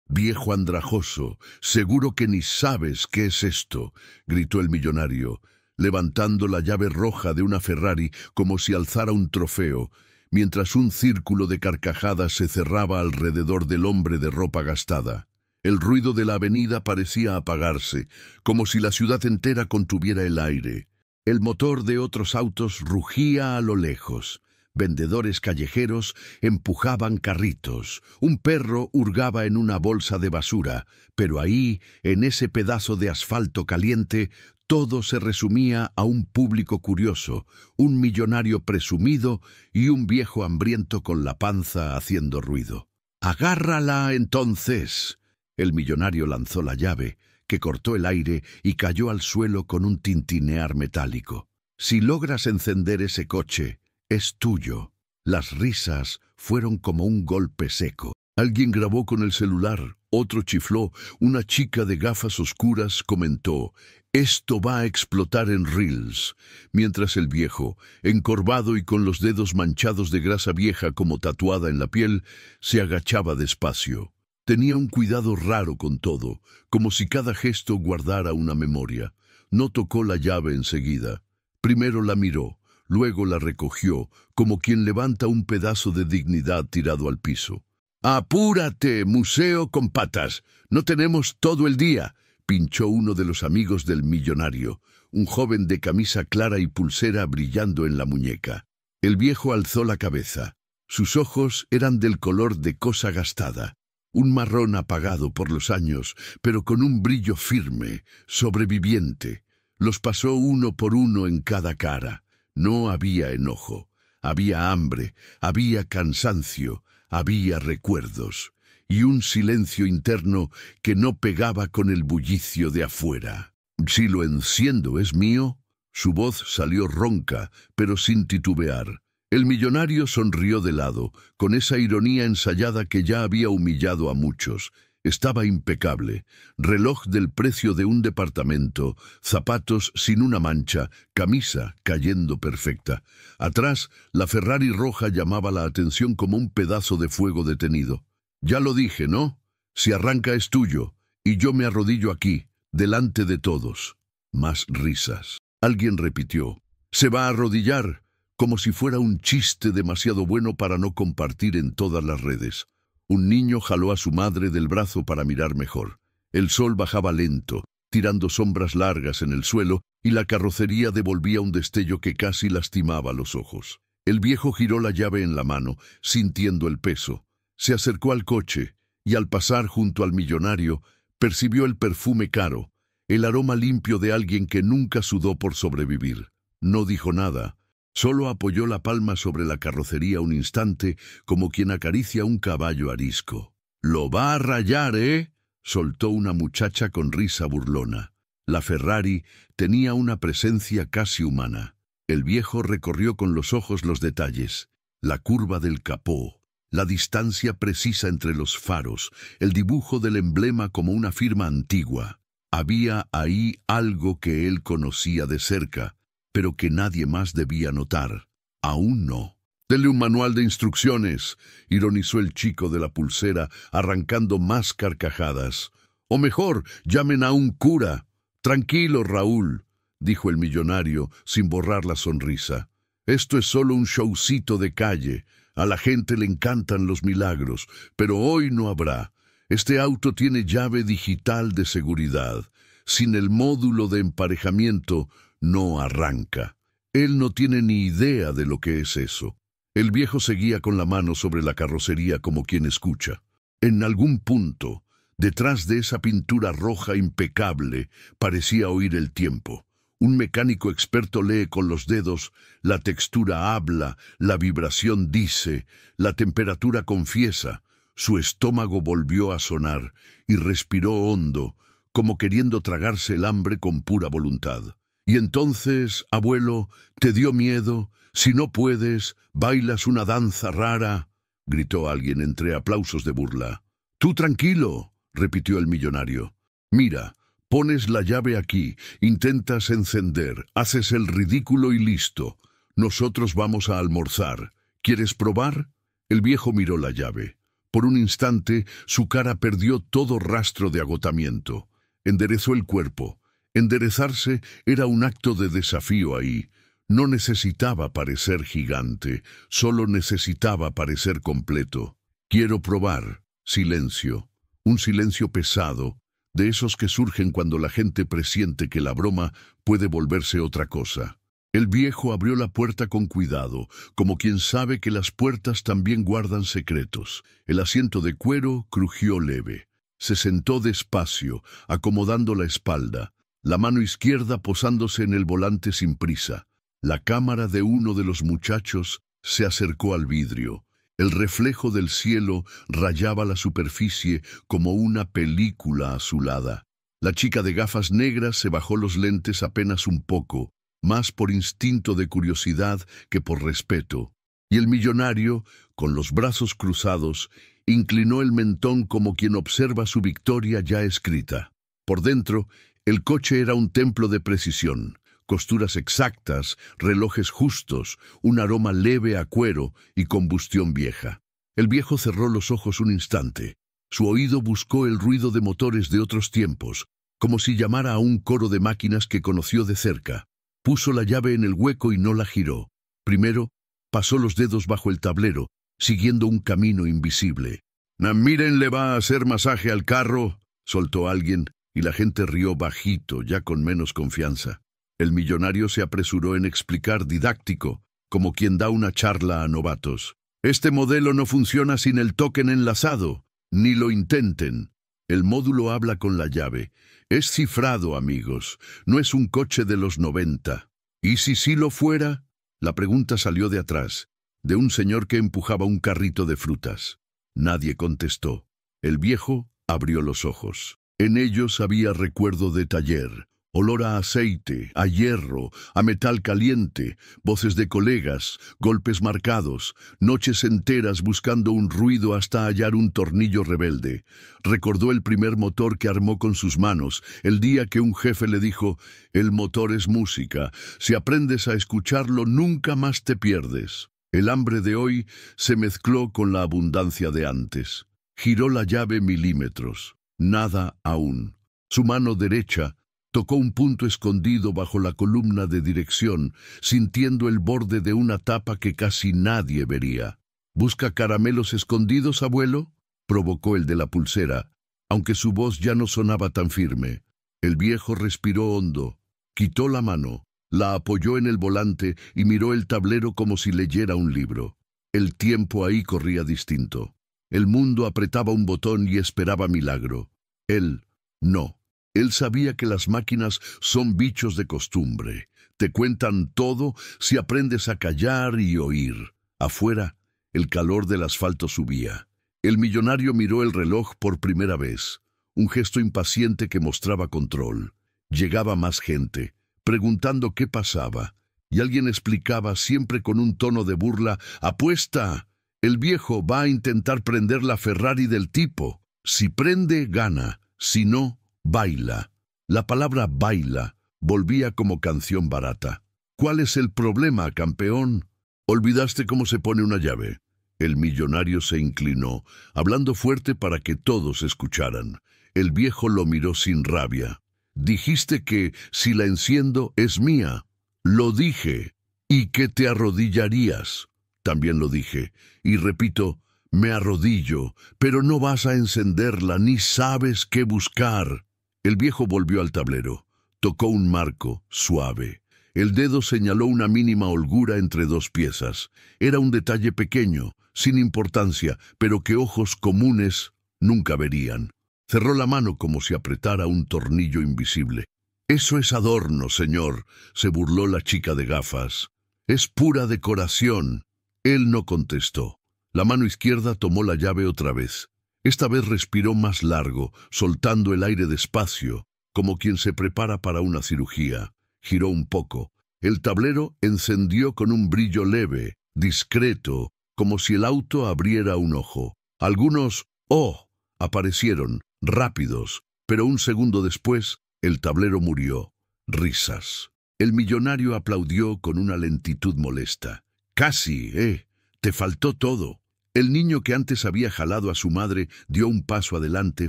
«Viejo andrajoso, seguro que ni sabes qué es esto», gritó el millonario, levantando la llave roja de una Ferrari como si alzara un trofeo, mientras un círculo de carcajadas se cerraba alrededor del hombre de ropa gastada. El ruido de la avenida parecía apagarse, como si la ciudad entera contuviera el aire. El motor de otros autos rugía a lo lejos. Vendedores callejeros empujaban carritos. Un perro hurgaba en una bolsa de basura, pero ahí, en ese pedazo de asfalto caliente, todo se resumía a un público curioso, un millonario presumido y un viejo hambriento con la panza haciendo ruido. «¡Agárrala, entonces!». El millonario lanzó la llave, que cortó el aire y cayó al suelo con un tintinear metálico. «Si logras encender ese coche, es tuyo». Las risas fueron como un golpe seco. Alguien grabó con el celular, otro chifló, una chica de gafas oscuras comentó: «Esto va a explotar en Reels», mientras el viejo, encorvado y con los dedos manchados de grasa vieja como tatuada en la piel, se agachaba despacio. Tenía un cuidado raro con todo, como si cada gesto guardara una memoria. No tocó la llave enseguida. Primero la miró, luego la recogió, como quien levanta un pedazo de dignidad tirado al piso. «¡Apúrate, museo con patas! ¡No tenemos todo el día!», pinchó uno de los amigos del millonario, un joven de camisa clara y pulsera brillando en la muñeca. El viejo alzó la cabeza. Sus ojos eran del color de cosa gastada, un marrón apagado por los años, pero con un brillo firme, sobreviviente. Los pasó uno por uno en cada cara. No había enojo, había hambre, había cansancio, había recuerdos, y un silencio interno que no pegaba con el bullicio de afuera. «Si lo enciendo, ¿es mío?». Su voz salió ronca, pero sin titubear. El millonario sonrió de lado, con esa ironía ensayada que ya había humillado a muchos. Estaba impecable. Reloj del precio de un departamento, zapatos sin una mancha, camisa cayendo perfecta. Atrás, la Ferrari roja llamaba la atención como un pedazo de fuego detenido. «Ya lo dije, ¿no? Si arranca es tuyo, y yo me arrodillo aquí, delante de todos». Más risas. Alguien repitió: «¿Se va a arrodillar?», como si fuera un chiste demasiado bueno para no compartir en todas las redes. Un niño jaló a su madre del brazo para mirar mejor. El sol bajaba lento, tirando sombras largas en el suelo, y la carrocería devolvía un destello que casi lastimaba los ojos. El viejo giró la llave en la mano, sintiendo el peso. Se acercó al coche, y al pasar junto al millonario, percibió el perfume caro, el aroma limpio de alguien que nunca sudó por sobrevivir. No dijo nada. Solo apoyó la palma sobre la carrocería un instante, como quien acaricia un caballo arisco. «Lo va a rayar, ¿eh?», soltó una muchacha con risa burlona. La Ferrari tenía una presencia casi humana. El viejo recorrió con los ojos los detalles: la curva del capó, la distancia precisa entre los faros, el dibujo del emblema como una firma antigua. Había ahí algo que él conocía de cerca, pero que nadie más debía notar. Aún no. «Dele un manual de instrucciones», ironizó el chico de la pulsera, arrancando más carcajadas. «O mejor, llamen a un cura». «Tranquilo, Raúl», dijo el millonario, sin borrar la sonrisa. «Esto es solo un showcito de calle. A la gente le encantan los milagros, pero hoy no habrá. Este auto tiene llave digital de seguridad. Sin el módulo de emparejamiento, no arranca». Él no tiene ni idea de lo que es eso. El viejo seguía con la mano sobre la carrocería como quien escucha. En algún punto, detrás de esa pintura roja impecable, parecía oír el tiempo. Un mecánico experto lee con los dedos: la textura habla, la vibración dice, la temperatura confiesa. Su estómago volvió a sonar y respiró hondo, como queriendo tragarse el hambre con pura voluntad. «Y entonces, abuelo, ¿te dio miedo? Si no puedes, bailas una danza rara», gritó alguien entre aplausos de burla. «Tú tranquilo», repitió el millonario. «Mira, pones la llave aquí, intentas encender, haces el ridículo y listo. Nosotros vamos a almorzar. ¿Quieres probar?». El viejo miró la llave. Por un instante, su cara perdió todo rastro de agotamiento. Enderezó el cuerpo. Enderezarse era un acto de desafío ahí. No necesitaba parecer gigante, solo necesitaba parecer completo. Quiero probar. Silencio. Un silencio pesado, de esos que surgen cuando la gente presiente que la broma puede volverse otra cosa. El viejo abrió la puerta con cuidado, como quien sabe que las puertas también guardan secretos. El asiento de cuero crujió leve. Se sentó despacio, acomodando la espalda, la mano izquierda posándose en el volante sin prisa. La cámara de uno de los muchachos se acercó al vidrio. El reflejo del cielo rayaba la superficie como una película azulada. La chica de gafas negras se bajó los lentes apenas un poco, más por instinto de curiosidad que por respeto. Y el millonario, con los brazos cruzados, inclinó el mentón como quien observa su victoria ya escrita. Por dentro, el coche era un templo de precisión. Costuras exactas, relojes justos, un aroma leve a cuero y combustión vieja. El viejo cerró los ojos un instante. Su oído buscó el ruido de motores de otros tiempos, como si llamara a un coro de máquinas que conoció de cerca. Puso la llave en el hueco y no la giró. Primero, pasó los dedos bajo el tablero, siguiendo un camino invisible. «Miren, le va a hacer masaje al carro», soltó alguien, y la gente rió bajito, ya con menos confianza. El millonario se apresuró en explicar didáctico, como quien da una charla a novatos. «Este modelo no funciona sin el token enlazado. Ni lo intenten. El módulo habla con la llave. Es cifrado, amigos. No es un coche de los 90. ¿Y si sí lo fuera?» La pregunta salió de atrás, de un señor que empujaba un carrito de frutas. Nadie contestó. El viejo abrió los ojos. En ellos había recuerdo de taller. Olor a aceite, a hierro, a metal caliente, voces de colegas, golpes marcados, noches enteras buscando un ruido hasta hallar un tornillo rebelde. Recordó el primer motor que armó con sus manos, el día que un jefe le dijo: «El motor es música, si aprendes a escucharlo nunca más te pierdes». El hambre de hoy se mezcló con la abundancia de antes. Giró la llave milímetros. Nada aún. Su mano derecha tocó un punto escondido bajo la columna de dirección, sintiendo el borde de una tapa que casi nadie vería. «¿Busca caramelos escondidos, abuelo?», provocó el de la pulsera, aunque su voz ya no sonaba tan firme. El viejo respiró hondo, quitó la mano, la apoyó en el volante y miró el tablero como si leyera un libro. El tiempo ahí corría distinto. El mundo apretaba un botón y esperaba milagro. Él, no. Él sabía que las máquinas son bichos de costumbre. Te cuentan todo si aprendes a callar y oír. Afuera, el calor del asfalto subía. El millonario miró el reloj por primera vez. Un gesto impaciente que mostraba control. Llegaba más gente, preguntando qué pasaba. Y alguien explicaba, siempre con un tono de burla: «Apuesta. El viejo va a intentar prender la Ferrari del tipo. Si prende, gana. Si no, baila». La palabra «baila» volvía como canción barata. «¿Cuál es el problema, campeón? ¿Olvidaste cómo se pone una llave?» El millonario se inclinó, hablando fuerte para que todos escucharan. El viejo lo miró sin rabia. «Dijiste que, si la enciendo, es mía». «Lo dije». «¿Y que te arrodillarías?» «También lo dije. Y repito, me arrodillo, pero no vas a encenderla, ni sabes qué buscar». El viejo volvió al tablero. Tocó un marco, suave. El dedo señaló una mínima holgura entre dos piezas. Era un detalle pequeño, sin importancia, pero que ojos comunes nunca verían. Cerró la mano como si apretara un tornillo invisible. «Eso es adorno, señor», se burló la chica de gafas. «Es pura decoración». Él no contestó. La mano izquierda tomó la llave otra vez. Esta vez respiró más largo, soltando el aire despacio, como quien se prepara para una cirugía. Giró un poco. El tablero encendió con un brillo leve, discreto, como si el auto abriera un ojo. Algunos «oh» aparecieron, rápidos, pero un segundo después, el tablero murió. Risas. El millonario aplaudió con una lentitud molesta. «Casi, te faltó todo». El niño que antes había jalado a su madre dio un paso adelante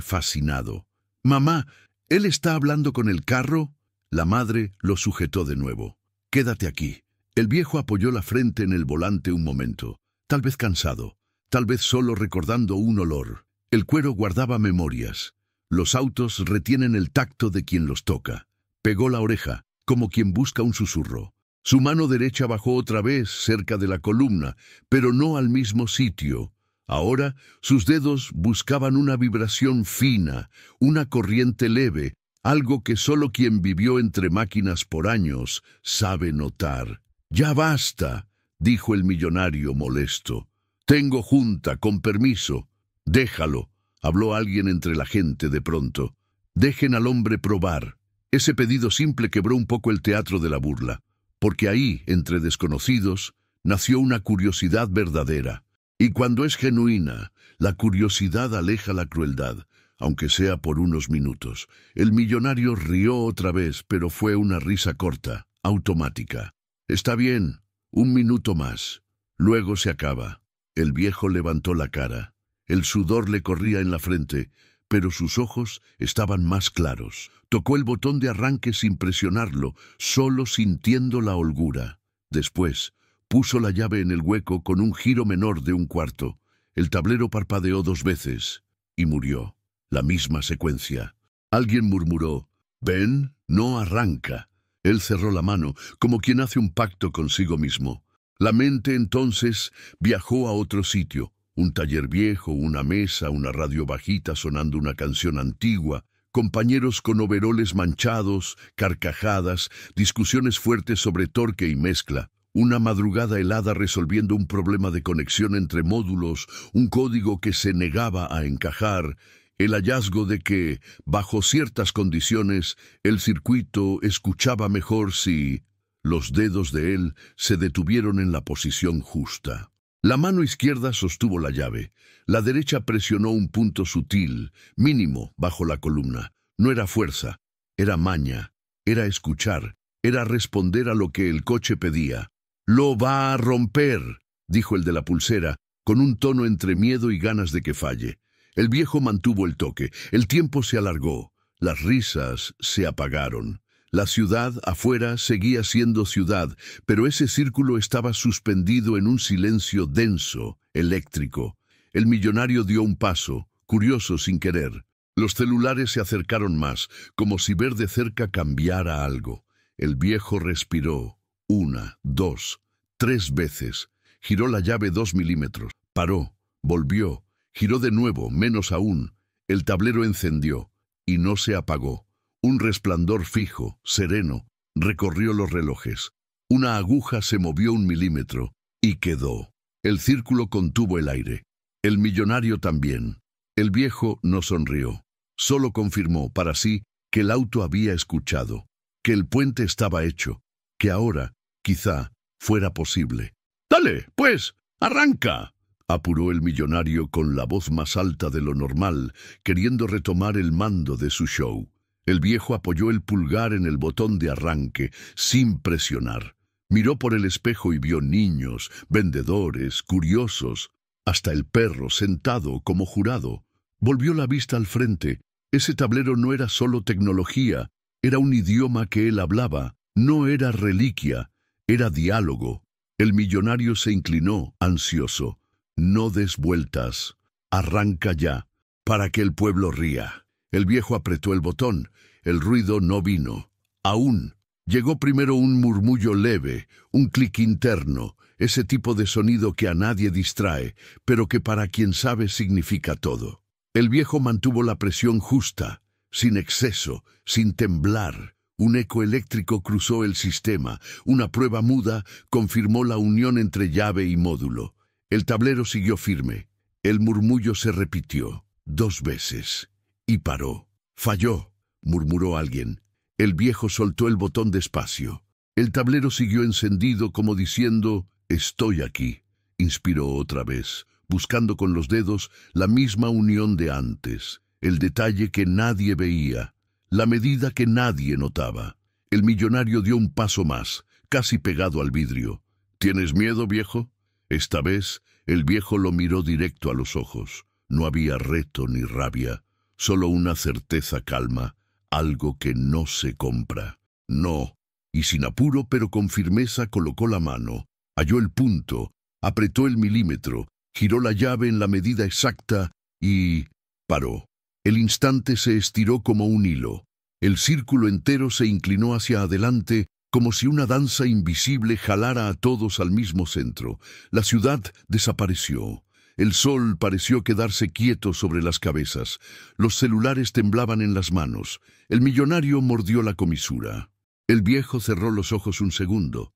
fascinado. «Mamá, ¿él está hablando con el carro?» La madre lo sujetó de nuevo. «Quédate aquí». El viejo apoyó la frente en el volante un momento, tal vez cansado, tal vez solo recordando un olor. El cuero guardaba memorias. Los autos retienen el tacto de quien los toca. Pegó la oreja, como quien busca un susurro. Su mano derecha bajó otra vez cerca de la columna, pero no al mismo sitio. Ahora sus dedos buscaban una vibración fina, una corriente leve, algo que solo quien vivió entre máquinas por años sabe notar. «Ya basta», dijo el millonario molesto. «Tengo junta, con permiso». «Déjalo», habló alguien entre la gente de pronto. «Dejen al hombre probar». Ese pedido simple quebró un poco el teatro de la burla, porque ahí, entre desconocidos, nació una curiosidad verdadera. Y cuando es genuina, la curiosidad aleja la crueldad, aunque sea por unos minutos. El millonario rió otra vez, pero fue una risa corta, automática. «Está bien, un minuto más. Luego se acaba». El viejo levantó la cara. El sudor le corría en la frente, pero sus ojos estaban más claros. Tocó el botón de arranque sin presionarlo, solo sintiendo la holgura. Después, puso la llave en el hueco con un giro menor de un cuarto. El tablero parpadeó 2 veces y murió. La misma secuencia. Alguien murmuró: «Ven, no arranca». Él cerró la mano, como quien hace un pacto consigo mismo. La mente entonces viajó a otro sitio. Un taller viejo, una mesa, una radio bajita sonando una canción antigua, compañeros con overoles manchados, carcajadas, discusiones fuertes sobre torque y mezcla, una madrugada helada resolviendo un problema de conexión entre módulos, un código que se negaba a encajar, el hallazgo de que, bajo ciertas condiciones, el circuito escuchaba mejor si los dedos de él se detuvieron en la posición justa. La mano izquierda sostuvo la llave. La derecha presionó un punto sutil, mínimo, bajo la columna. No era fuerza, era maña, era escuchar, era responder a lo que el coche pedía. «Lo va a romper», dijo el de la pulsera, con un tono entre miedo y ganas de que falle. El viejo mantuvo el toque. El tiempo se alargó. Las risas se apagaron. La ciudad afuera seguía siendo ciudad, pero ese círculo estaba suspendido en un silencio denso, eléctrico. El millonario dio un paso, curioso sin querer. Los celulares se acercaron más, como si ver de cerca cambiara algo. El viejo respiró. 1, 2, 3 veces. Giró la llave 2 milímetros. Paró, volvió, giró de nuevo, menos aún. El tablero encendió y no se apagó. Un resplandor fijo, sereno, recorrió los relojes. Una aguja se movió 1 milímetro y quedó. El círculo contuvo el aire. El millonario también. El viejo no sonrió. Solo confirmó para sí que el auto había escuchado, que el puente estaba hecho, que ahora, quizá, fuera posible. «Dale, pues, arranca», apuró el millonario con la voz más alta de lo normal, queriendo retomar el mando de su show. El viejo apoyó el pulgar en el botón de arranque, sin presionar. Miró por el espejo y vio niños, vendedores, curiosos, hasta el perro sentado como jurado. Volvió la vista al frente. Ese tablero no era solo tecnología, era un idioma que él hablaba, no era reliquia, era diálogo. El millonario se inclinó, ansioso. «No des vueltas, arranca ya, para que el pueblo ría». El viejo apretó el botón. El ruido no vino. Aún. Llegó primero un murmullo leve, un clic interno, ese tipo de sonido que a nadie distrae, pero que para quien sabe significa todo. El viejo mantuvo la presión justa, sin exceso, sin temblar. Un eco eléctrico cruzó el sistema. Una prueba muda confirmó la unión entre llave y módulo. El tablero siguió firme. El murmullo se repitió 2 veces. Y paró. «Falló», murmuró alguien. El viejo soltó el botón despacio. El tablero siguió encendido como diciendo: «Estoy aquí». Inspiró otra vez, buscando con los dedos la misma unión de antes, el detalle que nadie veía, la medida que nadie notaba. El millonario dio un paso más, casi pegado al vidrio. «¿Tienes miedo, viejo?» Esta vez, El viejo lo miró directo a los ojos. No había reto ni rabia, solo una certeza calma, algo que no se compra. No, y sin apuro pero con firmeza colocó la mano, halló el punto, apretó el milímetro, giró la llave en la medida exacta y paró. El instante se estiró como un hilo. El círculo entero se inclinó hacia adelante como si una danza invisible jalara a todos al mismo centro. La ciudad desapareció. El sol pareció quedarse quieto sobre las cabezas. Los celulares temblaban en las manos. El millonario mordió la comisura. El viejo cerró los ojos un segundo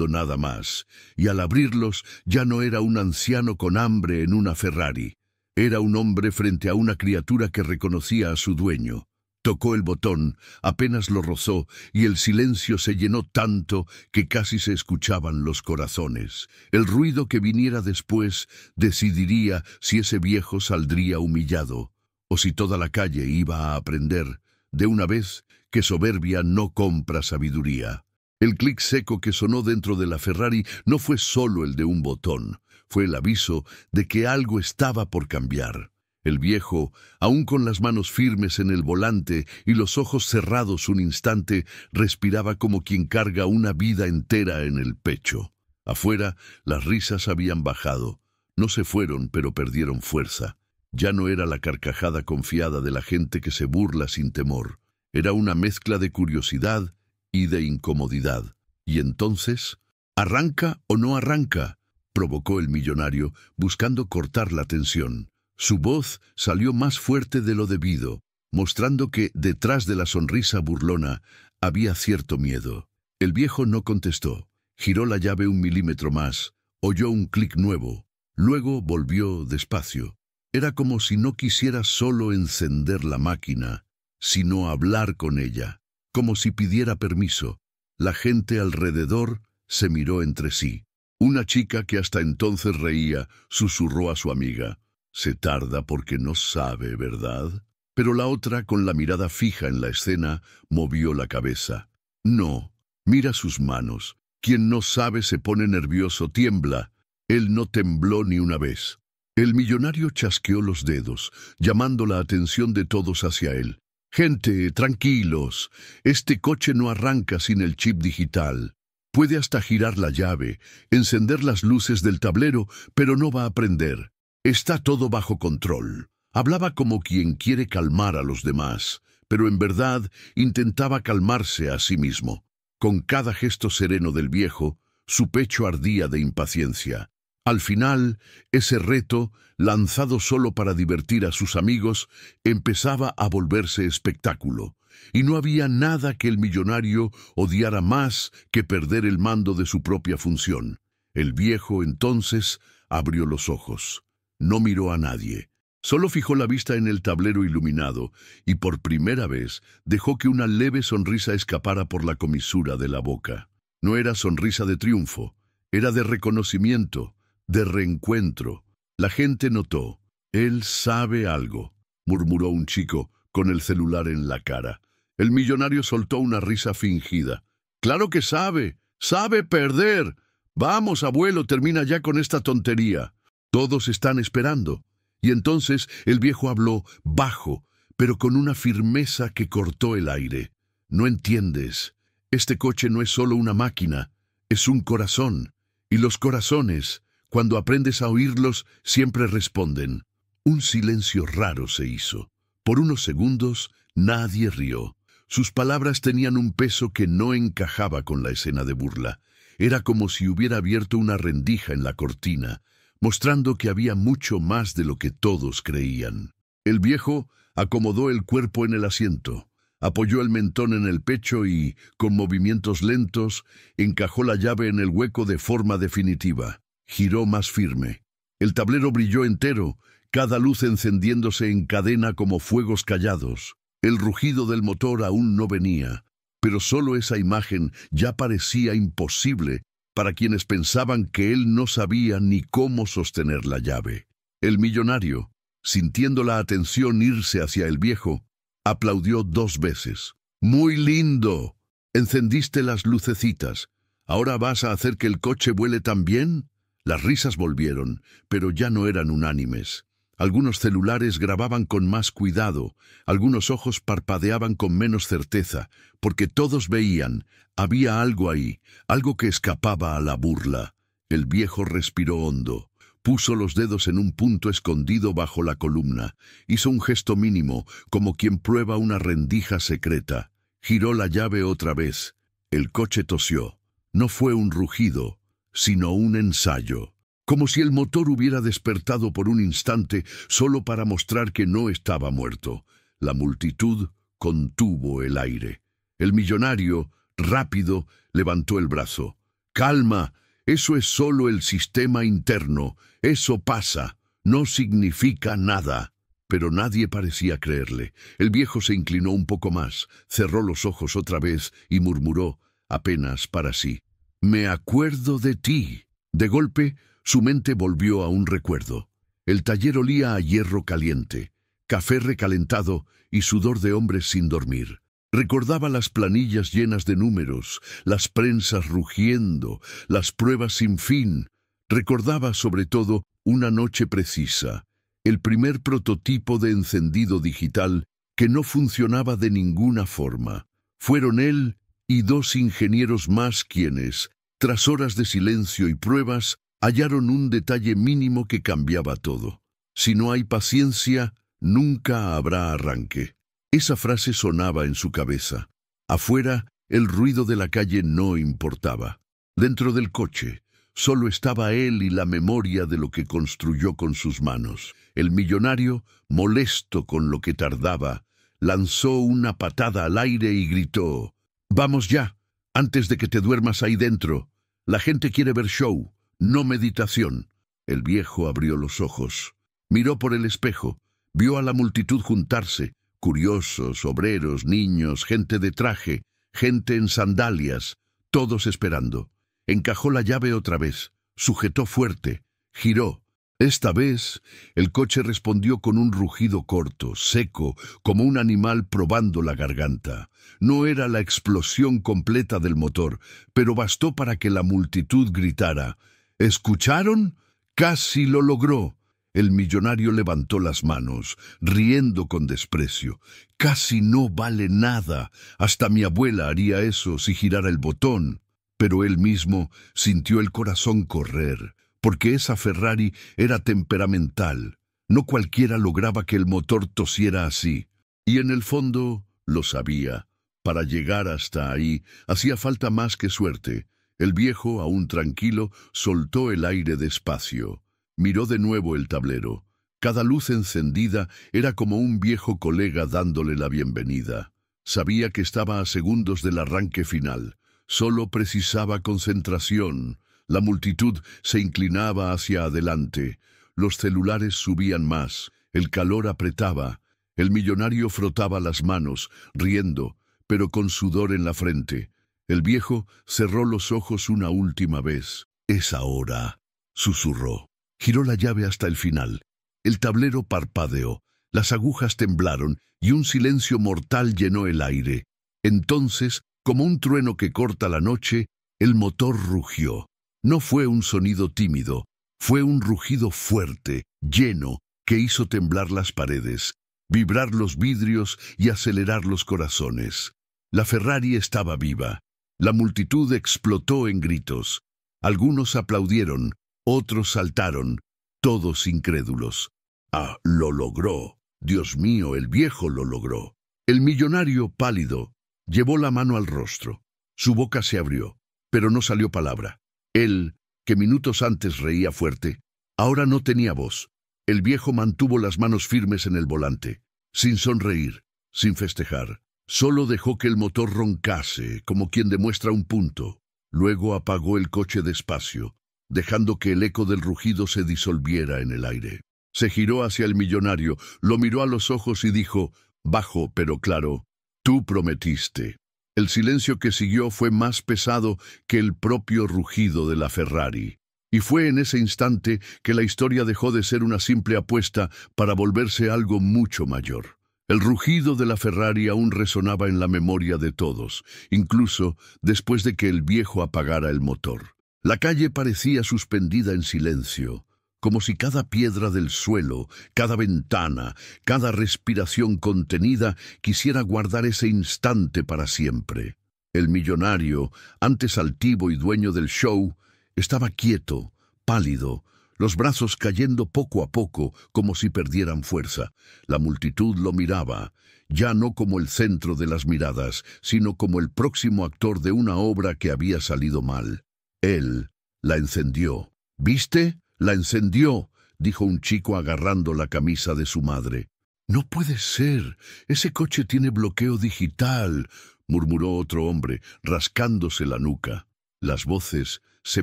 nada más, y al abrirlos ya no era un anciano con hambre en una Ferrari. Era un hombre frente a una criatura que reconocía a su dueño. Tocó el botón, apenas lo rozó, y el silencio se llenó tanto que casi se escuchaban los corazones. El ruido que viniera después decidiría si ese viejo saldría humillado, o si toda la calle iba a aprender, de una vez, que soberbia no compra sabiduría. El clic seco que sonó dentro de la Ferrari no fue solo el de un botón, fue el aviso de que algo estaba por cambiar. El viejo, aún con las manos firmes en el volante y los ojos cerrados un instante, respiraba como quien carga una vida entera en el pecho. Afuera, las risas habían bajado. No se fueron, pero perdieron fuerza. Ya no era la carcajada confiada de la gente que se burla sin temor. Era una mezcla de curiosidad y de incomodidad. ¿Y entonces? ¿Arranca o no arranca?, provocó el millonario, buscando cortar la tensión. Su voz salió más fuerte de lo debido, mostrando que, detrás de la sonrisa burlona, había cierto miedo. El viejo no contestó. Giró la llave 1 milímetro más, oyó un clic nuevo. Luego volvió despacio. Era como si no quisiera solo encender la máquina, sino hablar con ella, como si pidiera permiso. La gente alrededor se miró entre sí. Una chica que hasta entonces reía susurró a su amiga: «Se tarda porque no sabe, ¿verdad?». Pero la otra, con la mirada fija en la escena, movió la cabeza. «No, mira sus manos. Quien no sabe se pone nervioso, tiembla». Él no tembló ni una vez. El millonario chasqueó los dedos, llamando la atención de todos hacia él. «Gente, tranquilos. Este coche no arranca sin el chip digital. Puede hasta girar la llave, encender las luces del tablero, pero no va a prender. Está todo bajo control». Hablaba como quien quiere calmar a los demás, pero en verdad intentaba calmarse a sí mismo. Con cada gesto sereno del viejo, su pecho ardía de impaciencia. Al final, ese reto, lanzado solo para divertir a sus amigos, empezaba a volverse espectáculo. Y no había nada que el millonario odiara más que perder el mando de su propia función. El viejo, entonces, abrió los ojos. No miró a nadie. Solo fijó la vista en el tablero iluminado y por primera vez dejó que una leve sonrisa escapara por la comisura de la boca. No era sonrisa de triunfo, era de reconocimiento, de reencuentro. La gente notó. «Él sabe algo», murmuró un chico con el celular en la cara. El millonario soltó una risa fingida. «Claro que sabe, sabe perder. Vamos, abuelo, termina ya con esta tontería. Todos están esperando». Y entonces el viejo habló bajo, pero con una firmeza que cortó el aire. «No entiendes. Este coche no es solo una máquina, es un corazón. Y los corazones, cuando aprendes a oírlos, siempre responden». Un silencio raro se hizo. Por unos segundos, nadie rió. Sus palabras tenían un peso que no encajaba con la escena de burla. Era como si hubiera abierto una rendija en la cortina, mostrando que había mucho más de lo que todos creían. El viejo acomodó el cuerpo en el asiento, apoyó el mentón en el pecho y, con movimientos lentos, encajó la llave en el hueco de forma definitiva. Giró más firme. El tablero brilló entero, cada luz encendiéndose en cadena como fuegos callados. El rugido del motor aún no venía, pero solo esa imagen ya parecía imposible para quienes pensaban que él no sabía ni cómo sostener la llave. El millonario, sintiendo la atención irse hacia el viejo, aplaudió 2 veces. «Muy lindo. Encendiste las lucecitas. ¿Ahora vas a hacer que el coche vuele también?». Las risas volvieron, pero ya no eran unánimes. Algunos celulares grababan con más cuidado, algunos ojos parpadeaban con menos certeza, porque todos veían, había algo ahí, algo que escapaba a la burla. El viejo respiró hondo, puso los dedos en un punto escondido bajo la columna, hizo un gesto mínimo, como quien prueba una rendija secreta. Giró la llave otra vez. El coche tosió. No fue un rugido, sino un ensayo. Como si el motor hubiera despertado por un instante solo para mostrar que no estaba muerto. La multitud contuvo el aire. El millonario, rápido, levantó el brazo. «Calma, eso es solo el sistema interno. Eso pasa. No significa nada». Pero nadie parecía creerle. El viejo se inclinó un poco más, cerró los ojos otra vez y murmuró, apenas para sí: «Me acuerdo de ti». De golpe, su mente volvió a un recuerdo. El taller olía a hierro caliente, café recalentado y sudor de hombres sin dormir. Recordaba las planillas llenas de números, las prensas rugiendo, las pruebas sin fin. Recordaba, sobre todo, una noche precisa, el primer prototipo de encendido digital que no funcionaba de ninguna forma. Fueron él y dos ingenieros más quienes, tras horas de silencio y pruebas, hallaron un detalle mínimo que cambiaba todo. Si no hay paciencia, nunca habrá arranque. Esa frase sonaba en su cabeza. Afuera, el ruido de la calle no importaba. Dentro del coche, solo estaba él y la memoria de lo que construyó con sus manos. El millonario, molesto con lo que tardaba, lanzó una patada al aire y gritó: «¡Vamos ya, antes de que te duermas ahí dentro! La gente quiere ver show, no meditación». El viejo abrió los ojos. Miró por el espejo. Vio a la multitud juntarse. Curiosos, obreros, niños, gente de traje, gente en sandalias, todos esperando. Encajó la llave otra vez. Sujetó fuerte. Giró. Esta vez, el coche respondió con un rugido corto, seco, como un animal probando la garganta. No era la explosión completa del motor, pero bastó para que la multitud gritara: «¿Escucharon? ¡Casi lo logró!». El millonario levantó las manos, riendo con desprecio. «Casi no vale nada. Hasta mi abuela haría eso si girara el botón». Pero él mismo sintió el corazón correr, porque esa Ferrari era temperamental. No cualquiera lograba que el motor tosiera así. Y en el fondo lo sabía. Para llegar hasta ahí hacía falta más que suerte. El viejo, aún tranquilo, soltó el aire despacio. Miró de nuevo el tablero. Cada luz encendida era como un viejo colega dándole la bienvenida. Sabía que estaba a segundos del arranque final. Solo precisaba concentración. La multitud se inclinaba hacia adelante. Los celulares subían más. El calor apretaba. El millonario frotaba las manos, riendo, pero con sudor en la frente. El viejo cerró los ojos una última vez. «Es ahora», susurró. Giró la llave hasta el final. El tablero parpadeó, las agujas temblaron y un silencio mortal llenó el aire. Entonces, como un trueno que corta la noche, el motor rugió. No fue un sonido tímido, fue un rugido fuerte, lleno, que hizo temblar las paredes, vibrar los vidrios y acelerar los corazones. La Ferrari estaba viva. La multitud explotó en gritos. Algunos aplaudieron, otros saltaron, todos incrédulos. «Ah, lo logró. Dios mío, el viejo lo logró». El millonario, pálido, llevó la mano al rostro. Su boca se abrió, pero no salió palabra. Él, que minutos antes reía fuerte, ahora no tenía voz. El viejo mantuvo las manos firmes en el volante, sin sonreír, sin festejar. Solo dejó que el motor roncase, como quien demuestra un punto. Luego apagó el coche despacio, dejando que el eco del rugido se disolviera en el aire. Se giró hacia el millonario, lo miró a los ojos y dijo, bajo pero claro: «Tú prometiste». El silencio que siguió fue más pesado que el propio rugido de la Ferrari. Y fue en ese instante que la historia dejó de ser una simple apuesta para volverse algo mucho mayor. El rugido de la Ferrari aún resonaba en la memoria de todos, incluso después de que el viejo apagara el motor. La calle parecía suspendida en silencio, como si cada piedra del suelo, cada ventana, cada respiración contenida quisiera guardar ese instante para siempre. El millonario, antes altivo y dueño del show, estaba quieto, pálido, los brazos cayendo poco a poco como si perdieran fuerza. La multitud lo miraba, ya no como el centro de las miradas, sino como el próximo actor de una obra que había salido mal. Él la encendió. ¿Viste? La encendió, dijo un chico agarrando la camisa de su madre. No puede ser. Ese coche tiene bloqueo digital, murmuró otro hombre, rascándose la nuca. Las voces se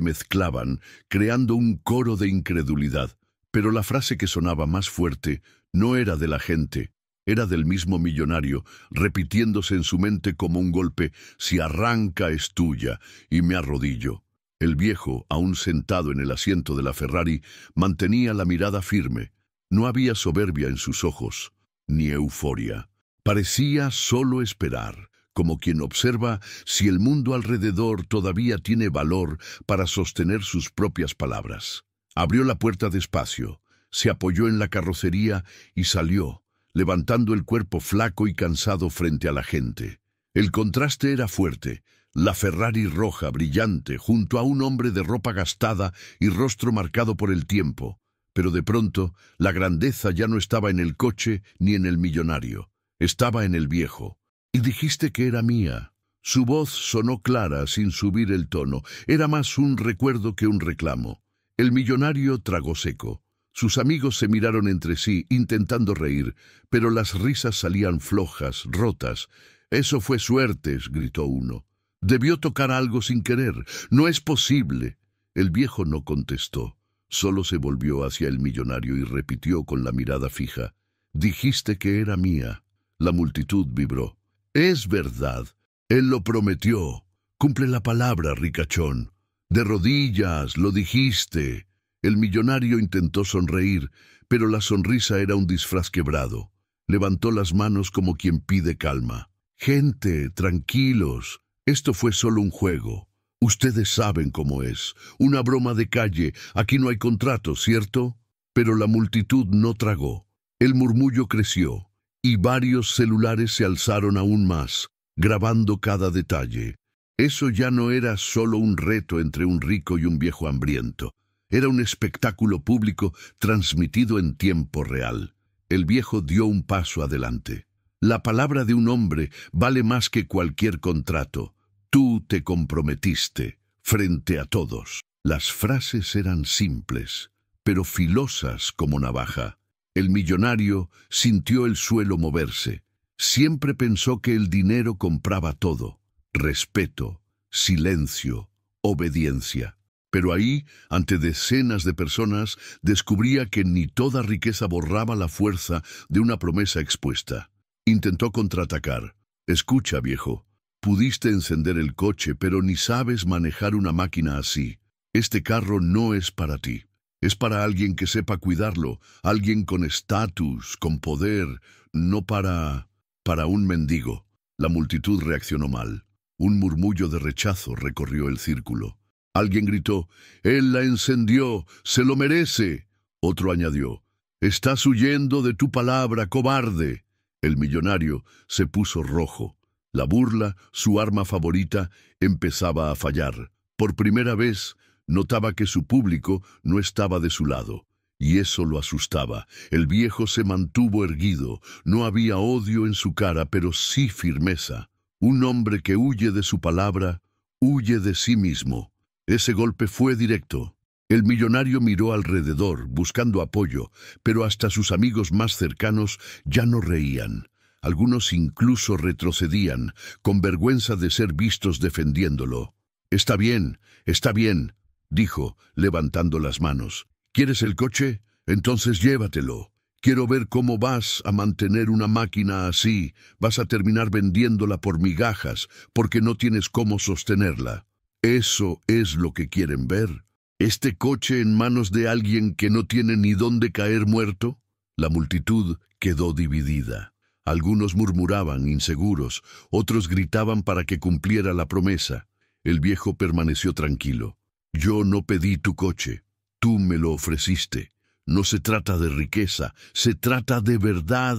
mezclaban, creando un coro de incredulidad, pero la frase que sonaba más fuerte no era de la gente, era del mismo millonario, repitiéndose en su mente como un golpe: si arranca es tuya, y me arrodillo. El viejo, aún sentado en el asiento de la Ferrari, mantenía la mirada firme. No había soberbia en sus ojos, ni euforia. Parecía solo esperar, como quien observa si el mundo alrededor todavía tiene valor para sostener sus propias palabras. Abrió la puerta despacio, se apoyó en la carrocería y salió, levantando el cuerpo flaco y cansado frente a la gente. El contraste era fuerte. La Ferrari roja, brillante, junto a un hombre de ropa gastada y rostro marcado por el tiempo. Pero de pronto, la grandeza ya no estaba en el coche ni en el millonario. Estaba en el viejo. Y dijiste que era mía. Su voz sonó clara, sin subir el tono. Era más un recuerdo que un reclamo. El millonario tragó seco. Sus amigos se miraron entre sí, intentando reír, pero las risas salían flojas, rotas. «Eso fue suerte», gritó uno. «Debió tocar algo sin querer. No es posible». El viejo no contestó. Solo se volvió hacia el millonario y repitió con la mirada fija: «Dijiste que era mía». La multitud vibró. «Es verdad. Él lo prometió. Cumple la palabra, ricachón. De rodillas, lo dijiste». El millonario intentó sonreír, pero la sonrisa era un disfraz quebrado. Levantó las manos como quien pide calma. «Gente, tranquilos. Esto fue solo un juego. Ustedes saben cómo es. Una broma de calle. Aquí no hay contrato, ¿cierto?» Pero la multitud no tragó. El murmullo creció, y varios celulares se alzaron aún más, grabando cada detalle. Eso ya no era solo un reto entre un rico y un viejo hambriento. Era un espectáculo público transmitido en tiempo real. El viejo dio un paso adelante. «La palabra de un hombre vale más que cualquier contrato. Tú te comprometiste frente a todos». Las frases eran simples, pero filosas como navaja. El millonario sintió el suelo moverse. Siempre pensó que el dinero compraba todo: respeto, silencio, obediencia. Pero ahí, ante decenas de personas, descubría que ni toda riqueza borraba la fuerza de una promesa expuesta. Intentó contraatacar. «Escucha, viejo. Pudiste encender el coche, pero ni sabes manejar una máquina así. Este carro no es para ti. Es para alguien que sepa cuidarlo, alguien con estatus, con poder, no para un mendigo». La multitud reaccionó mal. Un murmullo de rechazo recorrió el círculo. Alguien gritó: «Él la encendió, se lo merece». Otro añadió: «Estás huyendo de tu palabra, cobarde». El millonario se puso rojo. La burla, su arma favorita, empezaba a fallar. Por primera vez, notaba que su público no estaba de su lado, y eso lo asustaba. El viejo se mantuvo erguido. No había odio en su cara, pero sí firmeza. Un hombre que huye de su palabra, huye de sí mismo. Ese golpe fue directo. El millonario miró alrededor, buscando apoyo, pero hasta sus amigos más cercanos ya no reían. Algunos incluso retrocedían, con vergüenza de ser vistos defendiéndolo. Está bien», dijo, levantando las manos. «¿Quieres el coche? Entonces llévatelo. Quiero ver cómo vas a mantener una máquina así. Vas a terminar vendiéndola por migajas, porque no tienes cómo sostenerla. ¿Eso es lo que quieren ver? ¿Este coche en manos de alguien que no tiene ni dónde caer muerto?» La multitud quedó dividida. Algunos murmuraban, inseguros, otros gritaban para que cumpliera la promesa. El viejo permaneció tranquilo. Yo no pedí tu coche, tú me lo ofreciste. No se trata de riqueza, se trata de verdad.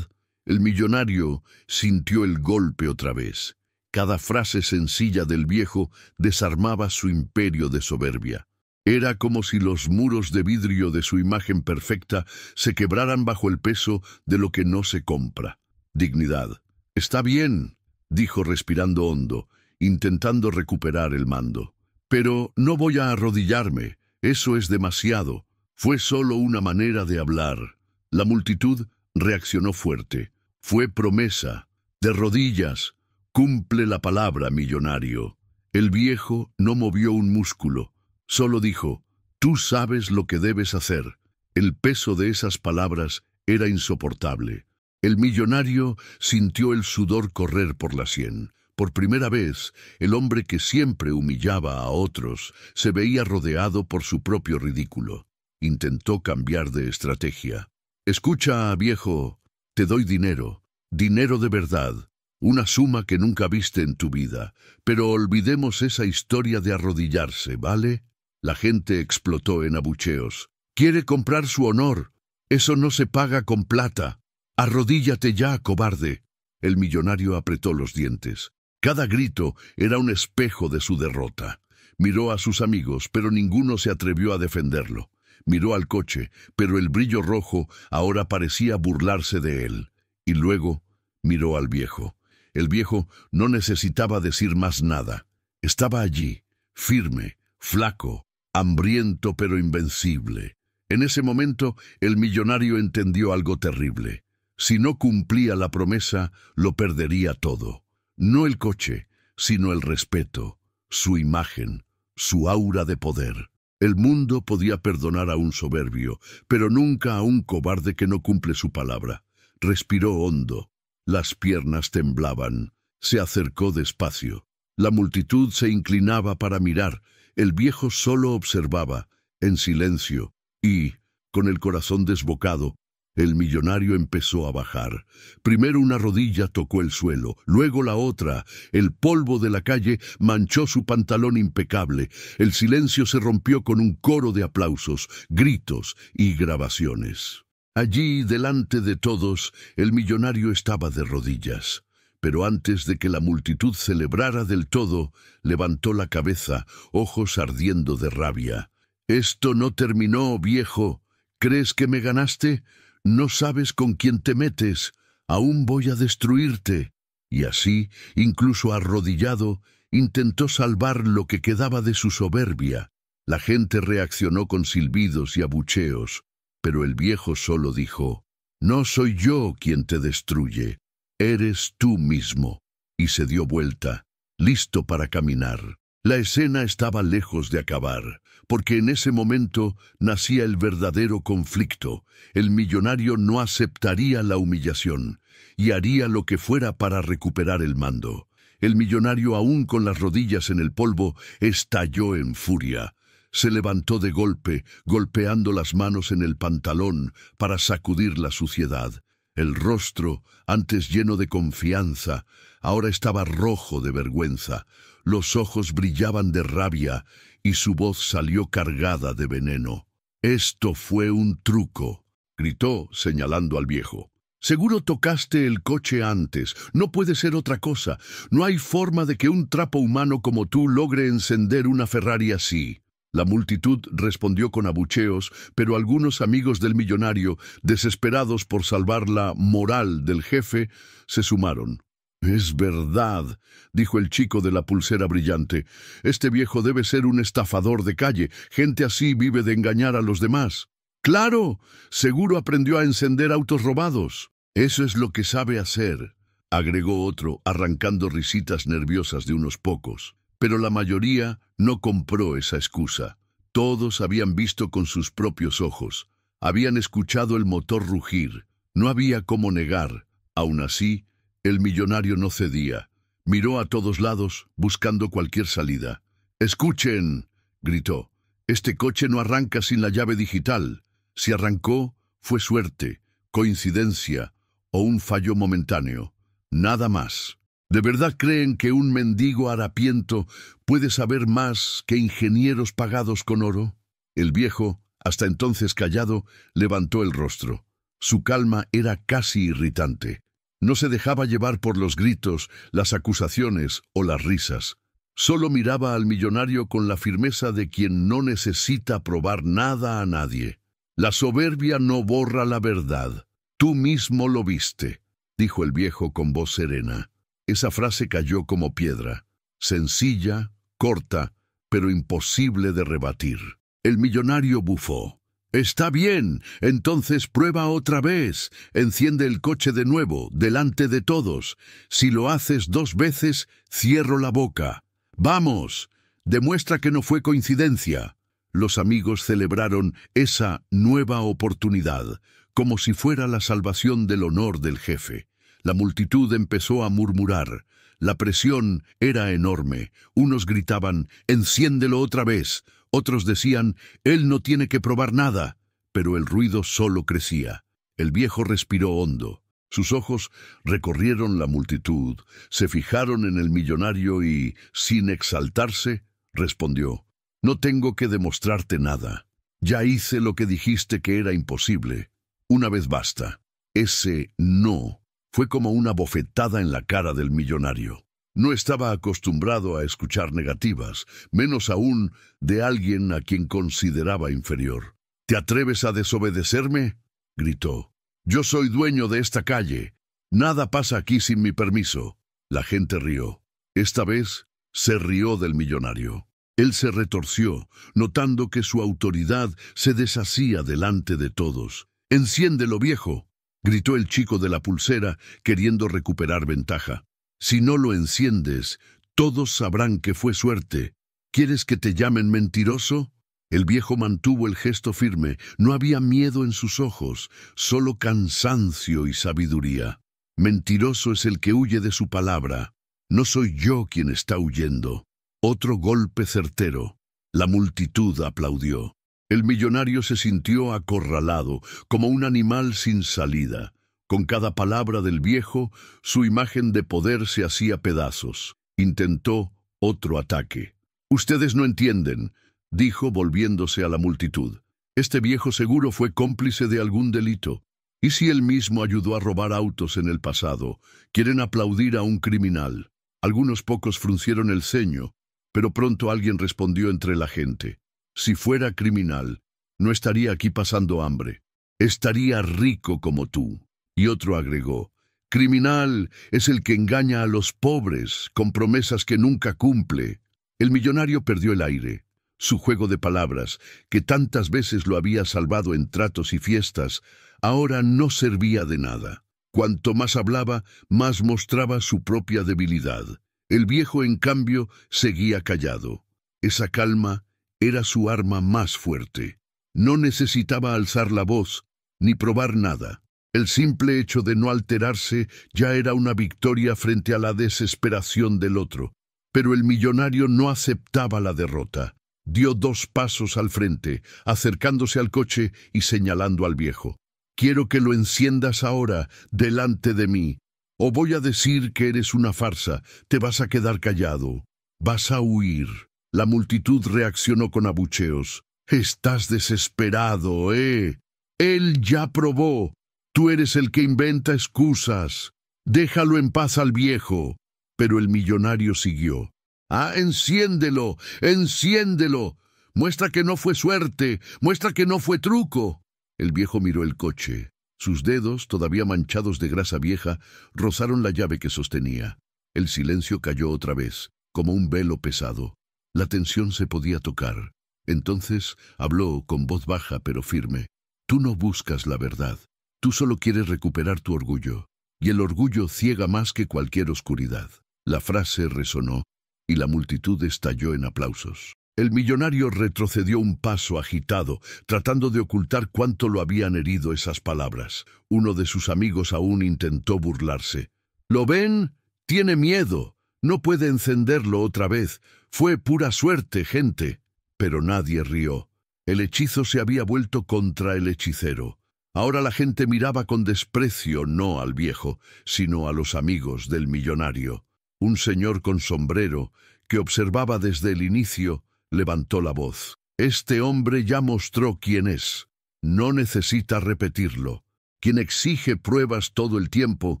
El millonario sintió el golpe otra vez. Cada frase sencilla del viejo desarmaba su imperio de soberbia. Era como si los muros de vidrio de su imagen perfecta se quebraran bajo el peso de lo que no se compra. Dignidad. Está bien, dijo respirando hondo, intentando recuperar el mando. Pero no voy a arrodillarme, eso es demasiado. Fue solo una manera de hablar. La multitud reaccionó fuerte. Fue promesa. De rodillas. Cumple la palabra, millonario. El viejo no movió un músculo. Solo dijo, tú sabes lo que debes hacer. El peso de esas palabras era insoportable. El millonario sintió el sudor correr por la sien. Por primera vez, el hombre que siempre humillaba a otros se veía rodeado por su propio ridículo. Intentó cambiar de estrategia. Escucha, viejo, te doy dinero. Dinero de verdad. Una suma que nunca viste en tu vida. Pero olvidemos esa historia de arrodillarse, ¿vale? La gente explotó en abucheos. Quiere comprar su honor. Eso no se paga con plata. Arrodíllate ya, cobarde. El millonario apretó los dientes. Cada grito era un espejo de su derrota. Miró a sus amigos, pero ninguno se atrevió a defenderlo. Miró al coche, pero el brillo rojo ahora parecía burlarse de él. Y luego miró al viejo. El viejo no necesitaba decir más nada. Estaba allí, firme, flaco, hambriento pero invencible. En ese momento, el millonario entendió algo terrible. Si no cumplía la promesa, lo perdería todo. No el coche, sino el respeto, su imagen, su aura de poder. El mundo podía perdonar a un soberbio, pero nunca a un cobarde que no cumple su palabra. Respiró hondo. Las piernas temblaban. Se acercó despacio. La multitud se inclinaba para mirar. El viejo solo observaba, en silencio, y, con el corazón desbocado, el millonario empezó a bajar. Primero una rodilla tocó el suelo, luego la otra. El polvo de la calle manchó su pantalón impecable. El silencio se rompió con un coro de aplausos, gritos y grabaciones. Allí, delante de todos, el millonario estaba de rodillas. Pero antes de que la multitud celebrara del todo, levantó la cabeza, ojos ardiendo de rabia. «Esto no terminó, viejo. ¿Crees que me ganaste? No sabes con quién te metes. Aún voy a destruirte». Y así, incluso arrodillado, intentó salvar lo que quedaba de su soberbia. La gente reaccionó con silbidos y abucheos, pero el viejo solo dijo, «No soy yo quien te destruye, eres tú mismo». Y se dio vuelta, listo para caminar. La escena estaba lejos de acabar, porque en ese momento nacía el verdadero conflicto. El millonario no aceptaría la humillación y haría lo que fuera para recuperar el mando. El millonario, aún con las rodillas en el polvo, estalló en furia. Se levantó de golpe, golpeando las manos en el pantalón para sacudir la suciedad. El rostro, antes lleno de confianza, ahora estaba rojo de vergüenza. Los ojos brillaban de rabia y su voz salió cargada de veneno. «Esto fue un truco», gritó, señalando al viejo. «Seguro tocaste el coche antes. No puede ser otra cosa. No hay forma de que un trapo humano como tú logre encender una Ferrari así». La multitud respondió con abucheos, pero algunos amigos del millonario, desesperados por salvar la moral del jefe, se sumaron. «Es verdad», dijo el chico de la pulsera brillante. «Este viejo debe ser un estafador de calle. Gente así vive de engañar a los demás». «Claro, seguro aprendió a encender autos robados». «Eso es lo que sabe hacer», agregó otro, arrancando risitas nerviosas de unos pocos. Pero la mayoría no compró esa excusa. Todos habían visto con sus propios ojos. Habían escuchado el motor rugir. No había cómo negar. Aún así, el millonario no cedía. Miró a todos lados, buscando cualquier salida. «¡Escuchen!», gritó. «Este coche no arranca sin la llave digital. Si arrancó, fue suerte, coincidencia o un fallo momentáneo. Nada más». ¿De verdad creen que un mendigo harapiento puede saber más que ingenieros pagados con oro? El viejo, hasta entonces callado, levantó el rostro. Su calma era casi irritante. No se dejaba llevar por los gritos, las acusaciones o las risas. Solo miraba al millonario con la firmeza de quien no necesita probar nada a nadie. La soberbia no borra la verdad. Tú mismo lo viste, dijo el viejo con voz serena. Esa frase cayó como piedra, sencilla, corta, pero imposible de rebatir. El millonario bufó. Está bien, entonces prueba otra vez. Enciende el coche de nuevo, delante de todos. Si lo haces 2 veces, cierro la boca. ¡Vamos! Demuestra que no fue coincidencia. Los amigos celebraron esa nueva oportunidad, como si fuera la salvación del honor del jefe. La multitud empezó a murmurar. La presión era enorme. Unos gritaban, «¡Enciéndelo otra vez!». Otros decían, «Él no tiene que probar nada». Pero el ruido solo crecía. El viejo respiró hondo. Sus ojos recorrieron la multitud, se fijaron en el millonario y, sin exaltarse, respondió, «No tengo que demostrarte nada. Ya hice lo que dijiste que era imposible. Una vez basta». Ese no fue como una bofetada en la cara del millonario. No estaba acostumbrado a escuchar negativas, menos aún de alguien a quien consideraba inferior. «¿Te atreves a desobedecerme?», gritó. «Yo soy dueño de esta calle. Nada pasa aquí sin mi permiso». La gente rió. Esta vez se rió del millonario. Él se retorció, notando que su autoridad se deshacía delante de todos. «¡Enciéndelo, viejo!», gritó el chico de la pulsera, queriendo recuperar ventaja. «Si no lo enciendes, todos sabrán que fue suerte. ¿Quieres que te llamen mentiroso?». El viejo mantuvo el gesto firme. No había miedo en sus ojos, solo cansancio y sabiduría. «Mentiroso es el que huye de su palabra. No soy yo quien está huyendo». Otro golpe certero. La multitud aplaudió. El millonario se sintió acorralado, como un animal sin salida. Con cada palabra del viejo, su imagen de poder se hacía pedazos. Intentó otro ataque. «Ustedes no entienden», dijo volviéndose a la multitud. «Este viejo seguro fue cómplice de algún delito. ¿Y si él mismo ayudó a robar autos en el pasado? Quieren aplaudir a un criminal». Algunos pocos fruncieron el ceño, pero pronto alguien respondió entre la gente. «Si fuera criminal, no estaría aquí pasando hambre. Estaría rico como tú». Y otro agregó, «Criminal es el que engaña a los pobres con promesas que nunca cumple». El millonario perdió el aire. Su juego de palabras, que tantas veces lo había salvado en tratos y fiestas, ahora no servía de nada. Cuanto más hablaba, más mostraba su propia debilidad. El viejo, en cambio, seguía callado. Esa calma era su arma más fuerte. No necesitaba alzar la voz, ni probar nada. El simple hecho de no alterarse ya era una victoria frente a la desesperación del otro. Pero el millonario no aceptaba la derrota. Dio 2 pasos al frente, acercándose al coche y señalando al viejo. «Quiero que lo enciendas ahora, delante de mí. O voy a decir que eres una farsa, te vas a quedar callado. Vas a huir». La multitud reaccionó con abucheos. «Estás desesperado, ¿eh? Él ya probó. Tú eres el que inventa excusas. Déjalo en paz al viejo». Pero el millonario siguió. «Ah, enciéndelo, enciéndelo. Muestra que no fue suerte, muestra que no fue truco». El viejo miró el coche. Sus dedos, todavía manchados de grasa vieja, rozaron la llave que sostenía. El silencio cayó otra vez, como un velo pesado. La tensión se podía tocar. Entonces habló con voz baja pero firme. «Tú no buscas la verdad. Tú solo quieres recuperar tu orgullo. Y el orgullo ciega más que cualquier oscuridad». La frase resonó, y la multitud estalló en aplausos. El millonario retrocedió un paso agitado, tratando de ocultar cuánto lo habían herido esas palabras. Uno de sus amigos aún intentó burlarse. «¿Lo ven? Tiene miedo. No puede encenderlo otra vez. Fue pura suerte, gente». Pero nadie rió. El hechizo se había vuelto contra el hechicero. Ahora la gente miraba con desprecio no al viejo, sino a los amigos del millonario. Un señor con sombrero, que observaba desde el inicio, levantó la voz. Este hombre ya mostró quién es. No necesita repetirlo. Quien exige pruebas todo el tiempo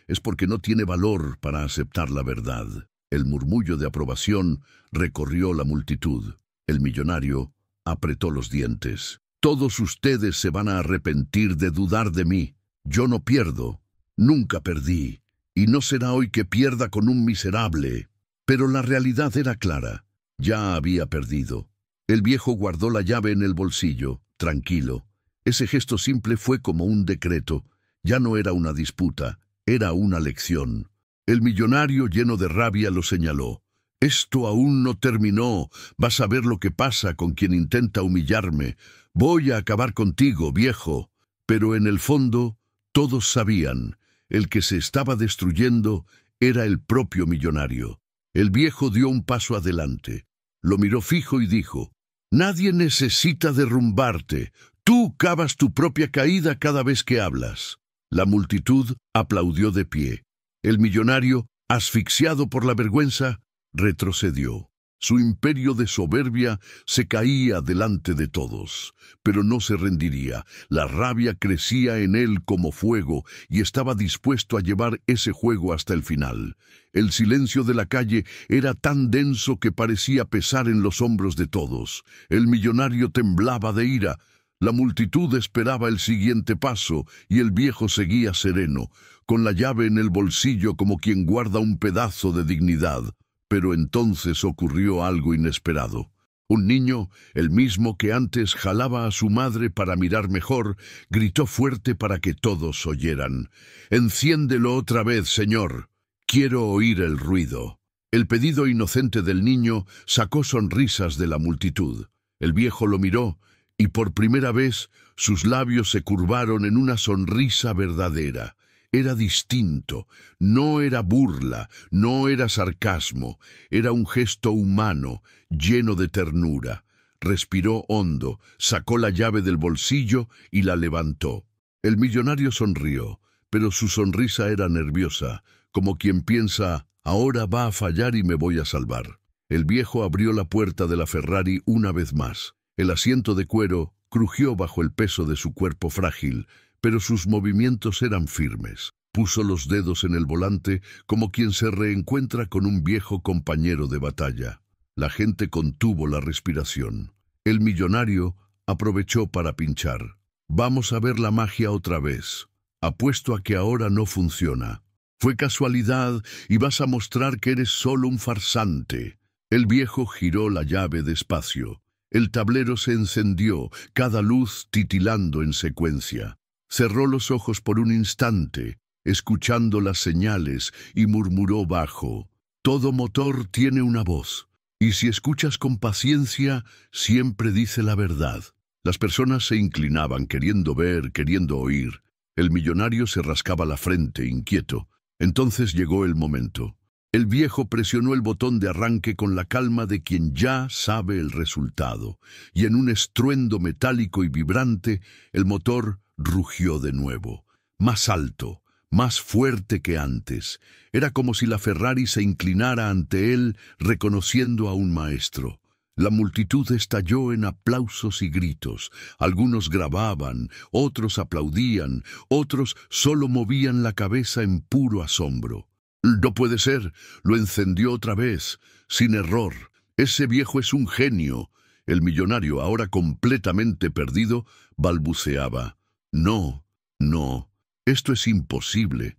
es porque no tiene valor para aceptar la verdad. El murmullo de aprobación recorrió la multitud. El millonario apretó los dientes. Todos ustedes se van a arrepentir de dudar de mí. Yo no pierdo. Nunca perdí. Y no será hoy que pierda con un miserable. Pero la realidad era clara. Ya había perdido. El viejo guardó la llave en el bolsillo, tranquilo. Ese gesto simple fue como un decreto. Ya no era una disputa, era una lección. El millonario, lleno de rabia, lo señaló. Esto aún no terminó. Vas a ver lo que pasa con quien intenta humillarme. Voy a acabar contigo, viejo. Pero en el fondo, todos sabían. El que se estaba destruyendo era el propio millonario. El viejo dio un paso adelante. Lo miró fijo y dijo, «Nadie necesita derrumbarte. Tú cavas tu propia caída cada vez que hablas». La multitud aplaudió de pie. El millonario, asfixiado por la vergüenza, retrocedió. Su imperio de soberbia se caía delante de todos, pero no se rendiría. La rabia crecía en él como fuego y estaba dispuesto a llevar ese juego hasta el final. El silencio de la calle era tan denso que parecía pesar en los hombros de todos. El millonario temblaba de ira. La multitud esperaba el siguiente paso y el viejo seguía sereno, con la llave en el bolsillo como quien guarda un pedazo de dignidad. Pero entonces ocurrió algo inesperado. Un niño, el mismo que antes jalaba a su madre para mirar mejor, gritó fuerte para que todos oyeran. «Enciéndelo otra vez, señor. Quiero oír el ruido». El pedido inocente del niño sacó sonrisas de la multitud. El viejo lo miró, y por primera vez sus labios se curvaron en una sonrisa verdadera. Era distinto, no era burla, no era sarcasmo, era un gesto humano, lleno de ternura. Respiró hondo, sacó la llave del bolsillo y la levantó. El millonario sonrió, pero su sonrisa era nerviosa, como quien piensa, ahora va a fallar y me voy a salvar. El viejo abrió la puerta de la Ferrari una vez más. El asiento de cuero crujió bajo el peso de su cuerpo frágil, pero sus movimientos eran firmes. Puso los dedos en el volante como quien se reencuentra con un viejo compañero de batalla. La gente contuvo la respiración. El millonario aprovechó para pinchar. «Vamos a ver la magia otra vez. Apuesto a que ahora no funciona. Fue casualidad y vas a mostrar que eres solo un farsante». El viejo giró la llave despacio. El tablero se encendió, cada luz titilando en secuencia. Cerró los ojos por un instante, escuchando las señales, y murmuró bajo, «Todo motor tiene una voz, y si escuchas con paciencia, siempre dice la verdad». Las personas se inclinaban, queriendo ver, queriendo oír. El millonario se rascaba la frente, inquieto. Entonces llegó el momento. El viejo presionó el botón de arranque con la calma de quien ya sabe el resultado, y en un estruendo metálico y vibrante, el motor rugió de nuevo, más alto, más fuerte que antes. Era como si la Ferrari se inclinara ante él, reconociendo a un maestro. La multitud estalló en aplausos y gritos. Algunos grababan, otros aplaudían, otros solo movían la cabeza en puro asombro. «No puede ser», lo encendió otra vez, sin error. «Ese viejo es un genio». El millonario, ahora completamente perdido, balbuceaba. «No, no, esto es imposible,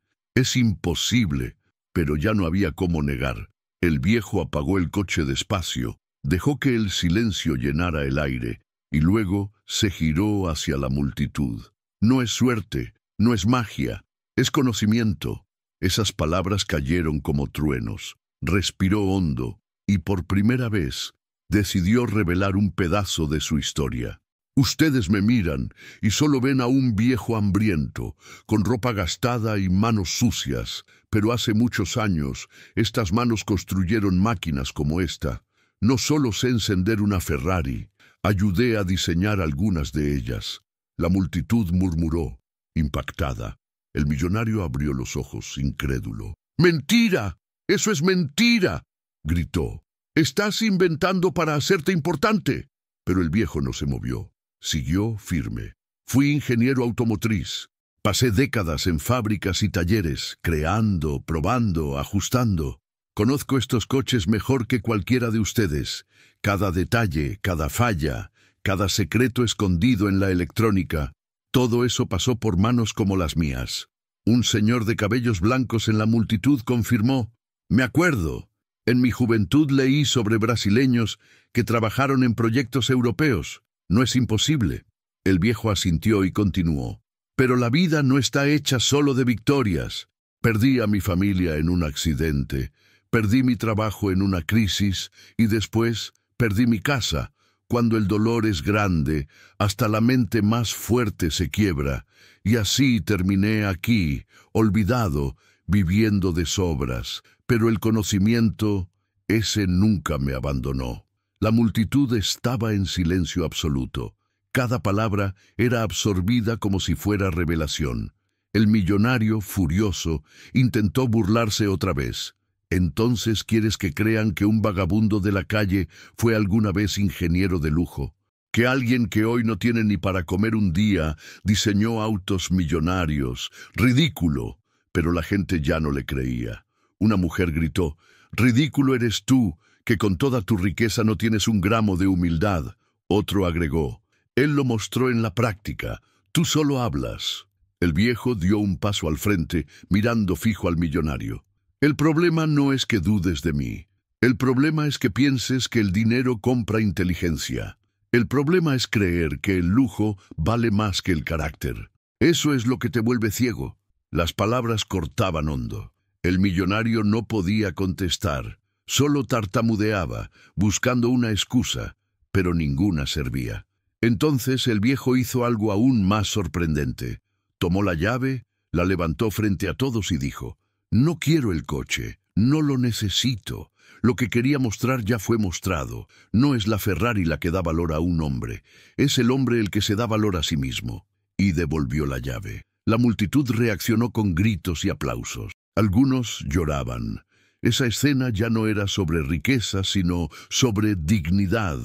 pero ya no había cómo negar. El viejo apagó el coche despacio, dejó que el silencio llenara el aire, y luego se giró hacia la multitud. «No es suerte, no es magia, es conocimiento». Esas palabras cayeron como truenos. Respiró hondo, y por primera vez decidió revelar un pedazo de su historia. «Ustedes me miran y solo ven a un viejo hambriento, con ropa gastada y manos sucias, pero hace muchos años estas manos construyeron máquinas como esta. No solo sé encender una Ferrari, ayudé a diseñar algunas de ellas». La multitud murmuró, impactada. El millonario abrió los ojos, incrédulo. «¡Mentira! ¡Eso es mentira!, gritó. «Estás inventando para hacerte importante». Pero el viejo no se movió. Siguió firme. «Fui ingeniero automotriz. Pasé décadas en fábricas y talleres, creando, probando, ajustando. Conozco estos coches mejor que cualquiera de ustedes. Cada detalle, cada falla, cada secreto escondido en la electrónica, todo eso pasó por manos como las mías». Un señor de cabellos blancos en la multitud confirmó: «Me acuerdo. En mi juventud leí sobre brasileños que trabajaron en proyectos europeos. No es imposible». El viejo asintió y continuó: «Pero la vida no está hecha solo de victorias. Perdí a mi familia en un accidente, perdí mi trabajo en una crisis y después perdí mi casa. Cuando el dolor es grande, hasta la mente más fuerte se quiebra, y así terminé aquí, olvidado, viviendo de sobras. Pero el conocimiento, ese nunca me abandonó». La multitud estaba en silencio absoluto. Cada palabra era absorbida como si fuera revelación. El millonario, furioso, intentó burlarse otra vez. «¿Entonces quieres que crean que un vagabundo de la calle fue alguna vez ingeniero de lujo? ¿Que alguien que hoy no tiene ni para comer un día diseñó autos millonarios? ¡Ridículo!». Pero la gente ya no le creía. Una mujer gritó: «Ridículo eres tú, que con toda tu riqueza no tienes un gramo de humildad». Otro agregó: «Él lo mostró en la práctica. Tú solo hablas». El viejo dio un paso al frente, mirando fijo al millonario. «El problema no es que dudes de mí. El problema es que pienses que el dinero compra inteligencia. El problema es creer que el lujo vale más que el carácter. Eso es lo que te vuelve ciego». Las palabras cortaban hondo. El millonario no podía contestar. Solo tartamudeaba, buscando una excusa, pero ninguna servía. Entonces el viejo hizo algo aún más sorprendente. Tomó la llave, la levantó frente a todos y dijo: «No quiero el coche, no lo necesito. Lo que quería mostrar ya fue mostrado. No es la Ferrari la que da valor a un hombre, es el hombre el que se da valor a sí mismo». Y devolvió la llave. La multitud reaccionó con gritos y aplausos. Algunos lloraban. Esa escena ya no era sobre riqueza, sino sobre dignidad,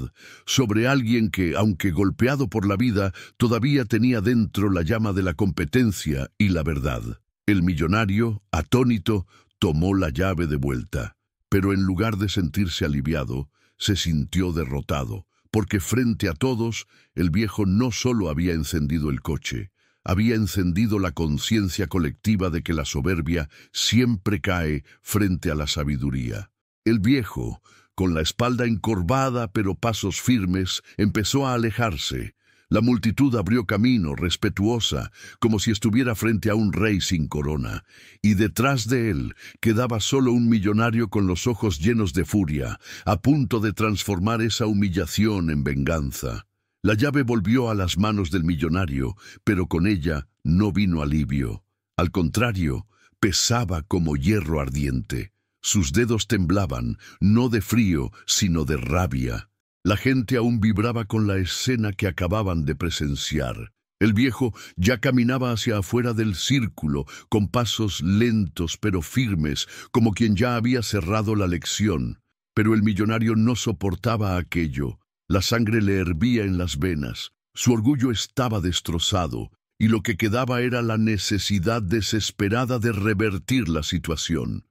sobre alguien que, aunque golpeado por la vida, todavía tenía dentro la llama de la competencia y la verdad. El millonario, atónito, tomó la llave de vuelta, pero en lugar de sentirse aliviado, se sintió derrotado, porque frente a todos, el viejo no solo había encendido el coche, había encendido la conciencia colectiva de que la soberbia siempre cae frente a la sabiduría. El viejo, con la espalda encorvada pero pasos firmes, empezó a alejarse. La multitud abrió camino, respetuosa, como si estuviera frente a un rey sin corona, y detrás de él quedaba solo un millonario con los ojos llenos de furia, a punto de transformar esa humillación en venganza. La llave volvió a las manos del millonario, pero con ella no vino alivio. Al contrario, pesaba como hierro ardiente. Sus dedos temblaban, no de frío, sino de rabia. La gente aún vibraba con la escena que acababan de presenciar. El viejo ya caminaba hacia afuera del círculo, con pasos lentos pero firmes, como quien ya había cerrado la lección. Pero el millonario no soportaba aquello. La sangre le hervía en las venas, su orgullo estaba destrozado, y lo que quedaba era la necesidad desesperada de revertir la situación.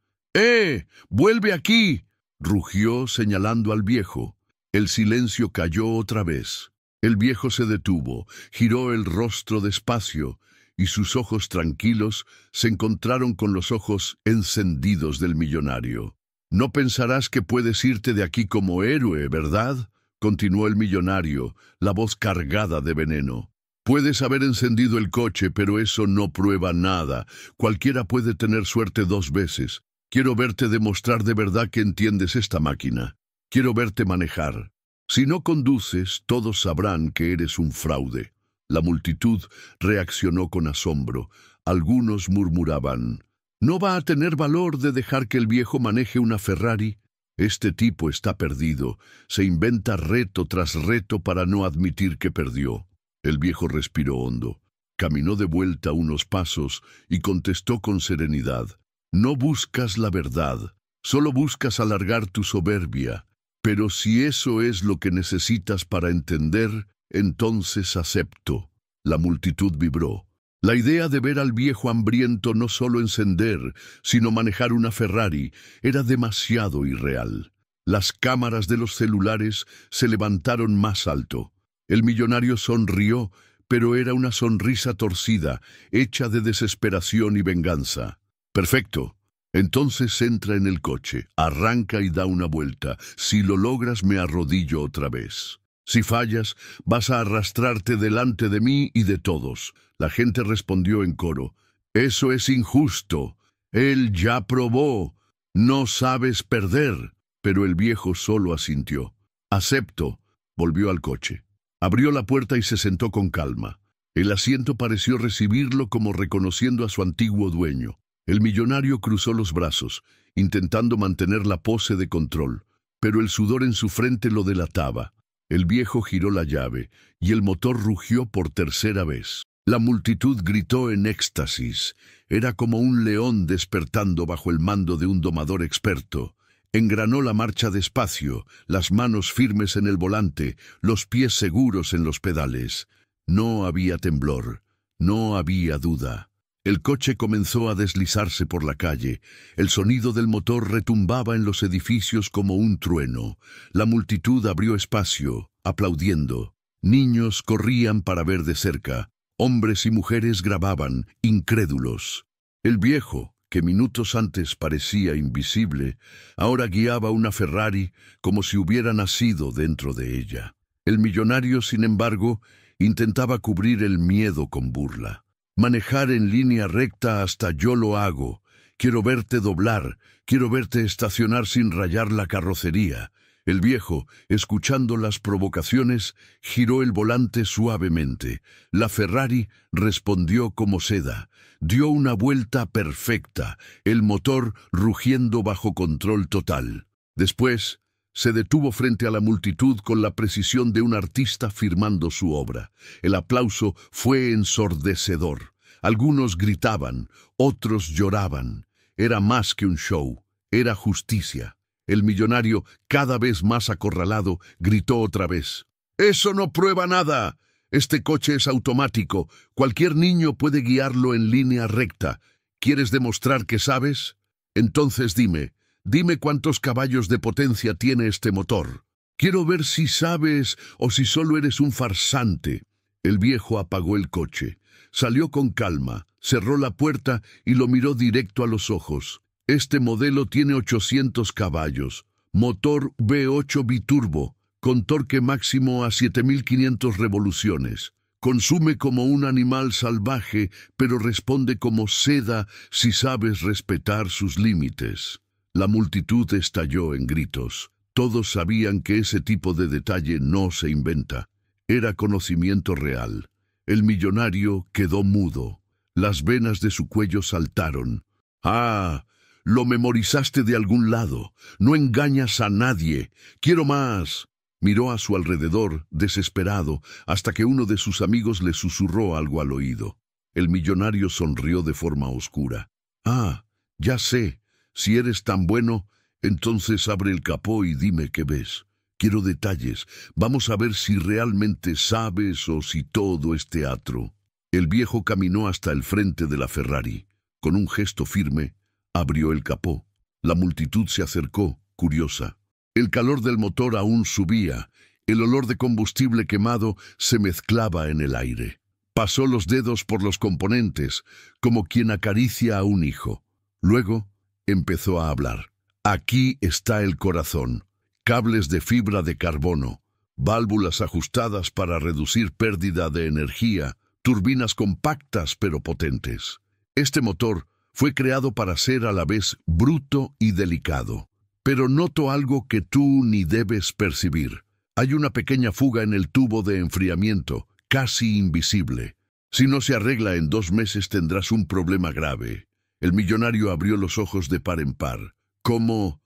¡Vuelve aquí!, rugió señalando al viejo. El silencio cayó otra vez. El viejo se detuvo, giró el rostro despacio, y sus ojos tranquilos se encontraron con los ojos encendidos del millonario. «No pensarás que puedes irte de aquí como héroe, ¿verdad?», continuó el millonario, la voz cargada de veneno. «Puedes haber encendido el coche, pero eso no prueba nada. Cualquiera puede tener suerte 2 veces. Quiero verte demostrar de verdad que entiendes esta máquina. Quiero verte manejar. Si no conduces, todos sabrán que eres un fraude». La multitud reaccionó con asombro. Algunos murmuraban: «¿No va a tener valor de dejar que el viejo maneje una Ferrari? Este tipo está perdido. Se inventa reto tras reto para no admitir que perdió». El viejo respiró hondo. Caminó de vuelta unos pasos y contestó con serenidad: «No buscas la verdad, Solo buscas alargar tu soberbia. Pero si eso es lo que necesitas para entender, entonces acepto. La multitud vibró. La idea de ver al viejo hambriento no solo encender, sino manejar una Ferrari, era demasiado irreal. Las cámaras de los celulares se levantaron más alto. El millonario sonrió, pero era una sonrisa torcida, hecha de desesperación y venganza. Perfecto. Entonces entra en el coche, arranca y da una vuelta. Si lo logras, me arrodillo otra vez. Si fallas, vas a arrastrarte delante de mí y de todos. La gente respondió en coro. Eso es injusto. Él ya probó. No sabes perder. Pero el viejo solo asintió. Acepto. Volvió al coche. Abrió la puerta y se sentó con calma. El asiento pareció recibirlo como reconociendo a su antiguo dueño. El millonario cruzó los brazos, intentando mantener la pose de control, pero el sudor en su frente lo delataba. El viejo giró la llave, y el motor rugió por tercera vez. La multitud gritó en éxtasis. Era como un león despertando bajo el mando de un domador experto. Engranó la marcha despacio, las manos firmes en el volante, los pies seguros en los pedales. No había temblor, no había duda. El coche comenzó a deslizarse por la calle. El sonido del motor retumbaba en los edificios como un trueno. La multitud abrió espacio, aplaudiendo. Niños corrían para ver de cerca. Hombres y mujeres grababan, incrédulos. El viejo, que minutos antes parecía invisible, ahora guiaba una Ferrari como si hubiera nacido dentro de ella. El millonario, sin embargo, intentaba cubrir el miedo con burla. Manejar en línea recta hasta yo lo hago. Quiero verte doblar, quiero verte estacionar sin rayar la carrocería. El viejo, escuchando las provocaciones, giró el volante suavemente. La Ferrari respondió como seda. Dio una vuelta perfecta, el motor rugiendo bajo control total. Después, se detuvo frente a la multitud con la precisión de un artista firmando su obra. El aplauso fue ensordecedor. Algunos gritaban, otros lloraban. Era más que un show, era justicia. El millonario, cada vez más acorralado, gritó otra vez. «¡Eso no prueba nada! Este coche es automático. Cualquier niño puede guiarlo en línea recta. ¿Quieres demostrar que sabes? Entonces dime cuántos caballos de potencia tiene este motor. Quiero ver si sabes o si solo eres un farsante». El viejo apagó el coche. Salió con calma, cerró la puerta y lo miró directo a los ojos. Este modelo tiene 800 caballos, motor V8 biturbo, con torque máximo a 7500 revoluciones. Consume como un animal salvaje, pero responde como seda si sabes respetar sus límites. La multitud estalló en gritos. Todos sabían que ese tipo de detalle no se inventa. Era conocimiento real. El millonario quedó mudo. Las venas de su cuello saltaron. «¡Ah! Lo memorizaste de algún lado. No engañas a nadie. Quiero más». Miró a su alrededor, desesperado, hasta que uno de sus amigos le susurró algo al oído. El millonario sonrió de forma oscura. «Ah, ya sé. Si eres tan bueno, entonces abre el capó y dime qué ves. Quiero detalles. Vamos a ver si realmente sabes o si todo es teatro». El viejo caminó hasta el frente de la Ferrari. Con un gesto firme, abrió el capó. La multitud se acercó, curiosa. El calor del motor aún subía. El olor de combustible quemado se mezclaba en el aire. Pasó los dedos por los componentes, como quien acaricia a un hijo. Luego empezó a hablar. «Aquí está el corazón. Cables de fibra de carbono, válvulas ajustadas para reducir pérdida de energía, turbinas compactas pero potentes. Este motor fue creado para ser a la vez bruto y delicado. Pero noto algo que tú ni debes percibir. Hay una pequeña fuga en el tubo de enfriamiento, casi invisible. Si no se arregla en 2 meses tendrás un problema grave». El millonario abrió los ojos de par en par. ¿Cómo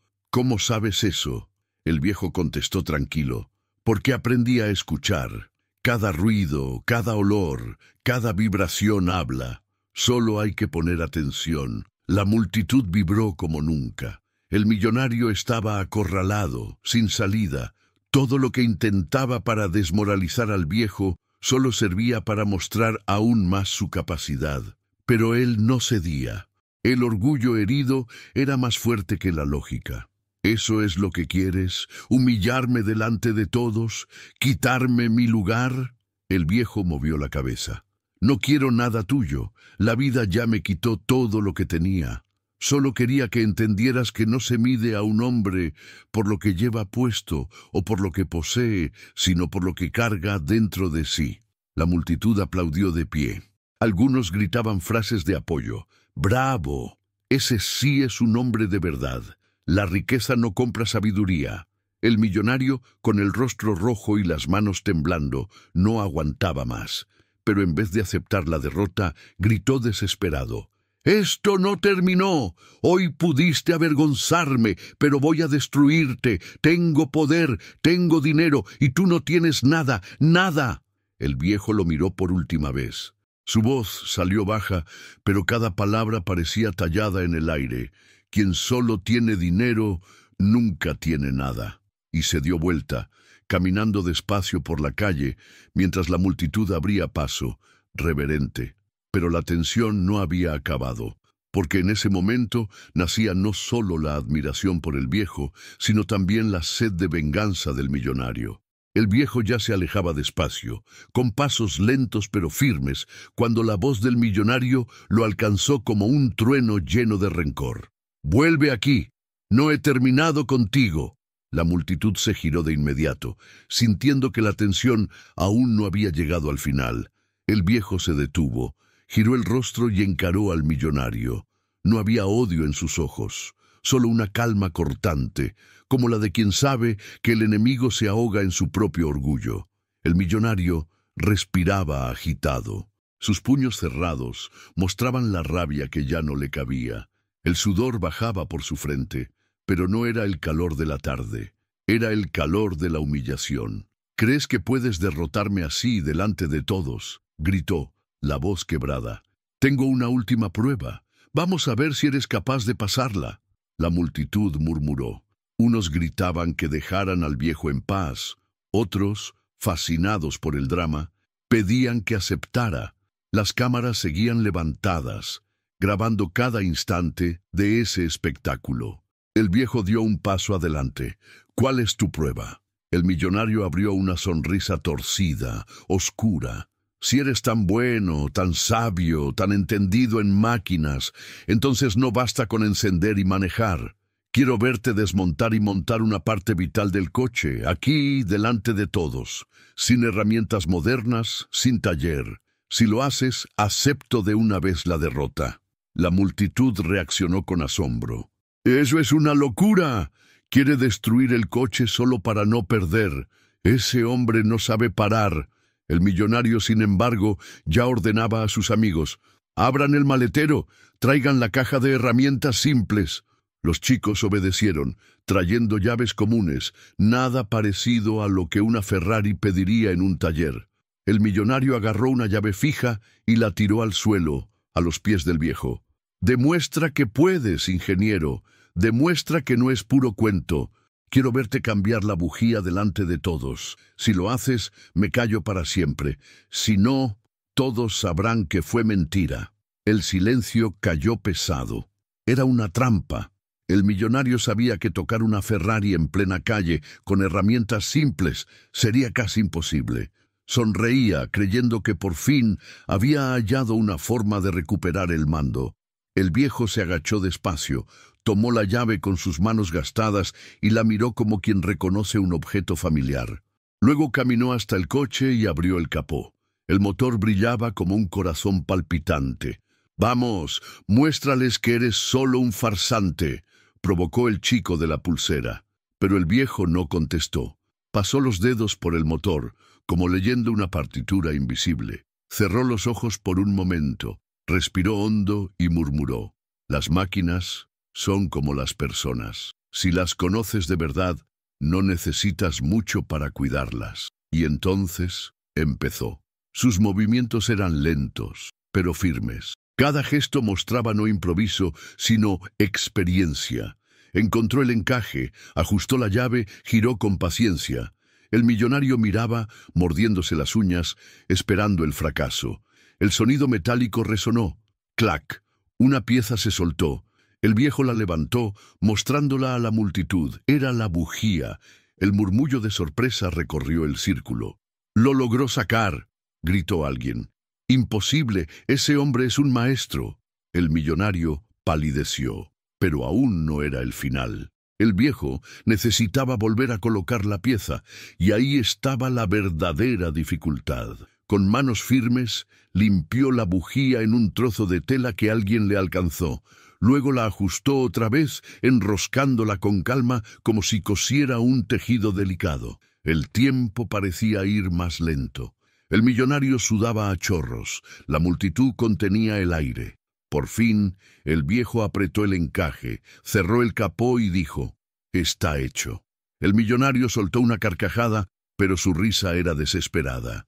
sabes eso? El viejo contestó tranquilo. «Porque aprendí a escuchar. Cada ruido, cada olor, cada vibración habla. Solo hay que poner atención». La multitud vibró como nunca. El millonario estaba acorralado, sin salida. Todo lo que intentaba para desmoralizar al viejo solo servía para mostrar aún más su capacidad. Pero él no cedía. El orgullo herido era más fuerte que la lógica. ¿Eso es lo que quieres? ¿Humillarme delante de todos? ¿Quitarme mi lugar? El viejo movió la cabeza. No quiero nada tuyo. La vida ya me quitó todo lo que tenía. Solo quería que entendieras que no se mide a un hombre por lo que lleva puesto o por lo que posee, sino por lo que carga dentro de sí. La multitud aplaudió de pie. Algunos gritaban frases de apoyo. ¡Bravo! Ese sí es un hombre de verdad. La riqueza no compra sabiduría. El millonario, con el rostro rojo y las manos temblando, no aguantaba más. Pero en vez de aceptar la derrota, gritó desesperado. «¡Esto no terminó! Hoy pudiste avergonzarme, pero voy a destruirte. Tengo poder, tengo dinero, y tú no tienes nada, nada». El viejo lo miró por última vez. Su voz salió baja, pero cada palabra parecía tallada en el aire. Quien solo tiene dinero, nunca tiene nada. Y se dio vuelta, caminando despacio por la calle, mientras la multitud abría paso, reverente. Pero la tensión no había acabado, porque en ese momento nacía no solo la admiración por el viejo, sino también la sed de venganza del millonario. El viejo ya se alejaba despacio, con pasos lentos pero firmes, cuando la voz del millonario lo alcanzó como un trueno lleno de rencor. «¡Vuelve aquí! No he terminado contigo». La multitud se giró de inmediato, sintiendo que la tensión aún no había llegado al final. El viejo se detuvo, giró el rostro y encaró al millonario. No había odio en sus ojos, solo una calma cortante, como la de quien sabe que el enemigo se ahoga en su propio orgullo. El millonario respiraba agitado. Sus puños cerrados mostraban la rabia que ya no le cabía. El sudor bajaba por su frente, pero no era el calor de la tarde, era el calor de la humillación. «¿Crees que puedes derrotarme así delante de todos?», gritó, la voz quebrada. «Tengo una última prueba. Vamos a ver si eres capaz de pasarla». La multitud murmuró. Unos gritaban que dejaran al viejo en paz. Otros, fascinados por el drama, pedían que aceptara. Las cámaras seguían levantadas, grabando cada instante de ese espectáculo. El viejo dio un paso adelante. «¿Cuál es tu prueba?» El millonario abrió una sonrisa torcida, oscura. «Si eres tan bueno, tan sabio, tan entendido en máquinas, entonces no basta con encender y manejar. Quiero verte desmontar y montar una parte vital del coche, aquí, delante de todos, sin herramientas modernas, sin taller. Si lo haces, acepto de una vez la derrota». La multitud reaccionó con asombro. «¡Eso es una locura! Quiere destruir el coche solo para no perder. Ese hombre no sabe parar». El millonario, sin embargo, ya ordenaba a sus amigos: «Abran el maletero, traigan la caja de herramientas simples». Los chicos obedecieron, trayendo llaves comunes, nada parecido a lo que una Ferrari pediría en un taller. El millonario agarró una llave fija y la tiró al suelo, a los pies del viejo. «Demuestra que puedes, ingeniero. Demuestra que no es puro cuento. Quiero verte cambiar la bujía delante de todos. Si lo haces, me callo para siempre. Si no, todos sabrán que fue mentira». El silencio cayó pesado. Era una trampa. El millonario sabía que tocar una Ferrari en plena calle, con herramientas simples, sería casi imposible. Sonreía, creyendo que por fin había hallado una forma de recuperar el mando. El viejo se agachó despacio, tomó la llave con sus manos gastadas y la miró como quien reconoce un objeto familiar. Luego caminó hasta el coche y abrió el capó. El motor brillaba como un corazón palpitante. «Vamos, muéstrales que eres solo un farsante», provocó el chico de la pulsera. Pero el viejo no contestó. Pasó los dedos por el motor, como leyendo una partitura invisible. Cerró los ojos por un momento, respiró hondo y murmuró: «Las máquinas son como las personas. Si las conoces de verdad, no necesitas mucho para cuidarlas». Y entonces empezó. Sus movimientos eran lentos, pero firmes. Cada gesto mostraba no improviso, sino experiencia. Encontró el encaje, ajustó la llave, giró con paciencia. El millonario miraba, mordiéndose las uñas, esperando el fracaso. El sonido metálico resonó. ¡Clac! Una pieza se soltó. El viejo la levantó, mostrándola a la multitud. Era la bujía. El murmullo de sorpresa recorrió el círculo. «¡Lo logró sacar!», gritó alguien. «¡Imposible! Ese hombre es un maestro». El millonario palideció, pero aún no era el final. El viejo necesitaba volver a colocar la pieza, y ahí estaba la verdadera dificultad. Con manos firmes, limpió la bujía en un trozo de tela que alguien le alcanzó. Luego la ajustó otra vez, enroscándola con calma como si cosiera un tejido delicado. El tiempo parecía ir más lento. El millonario sudaba a chorros. La multitud contenía el aire. Por fin, el viejo apretó el encaje, cerró el capó y dijo: «Está hecho». El millonario soltó una carcajada, pero su risa era desesperada.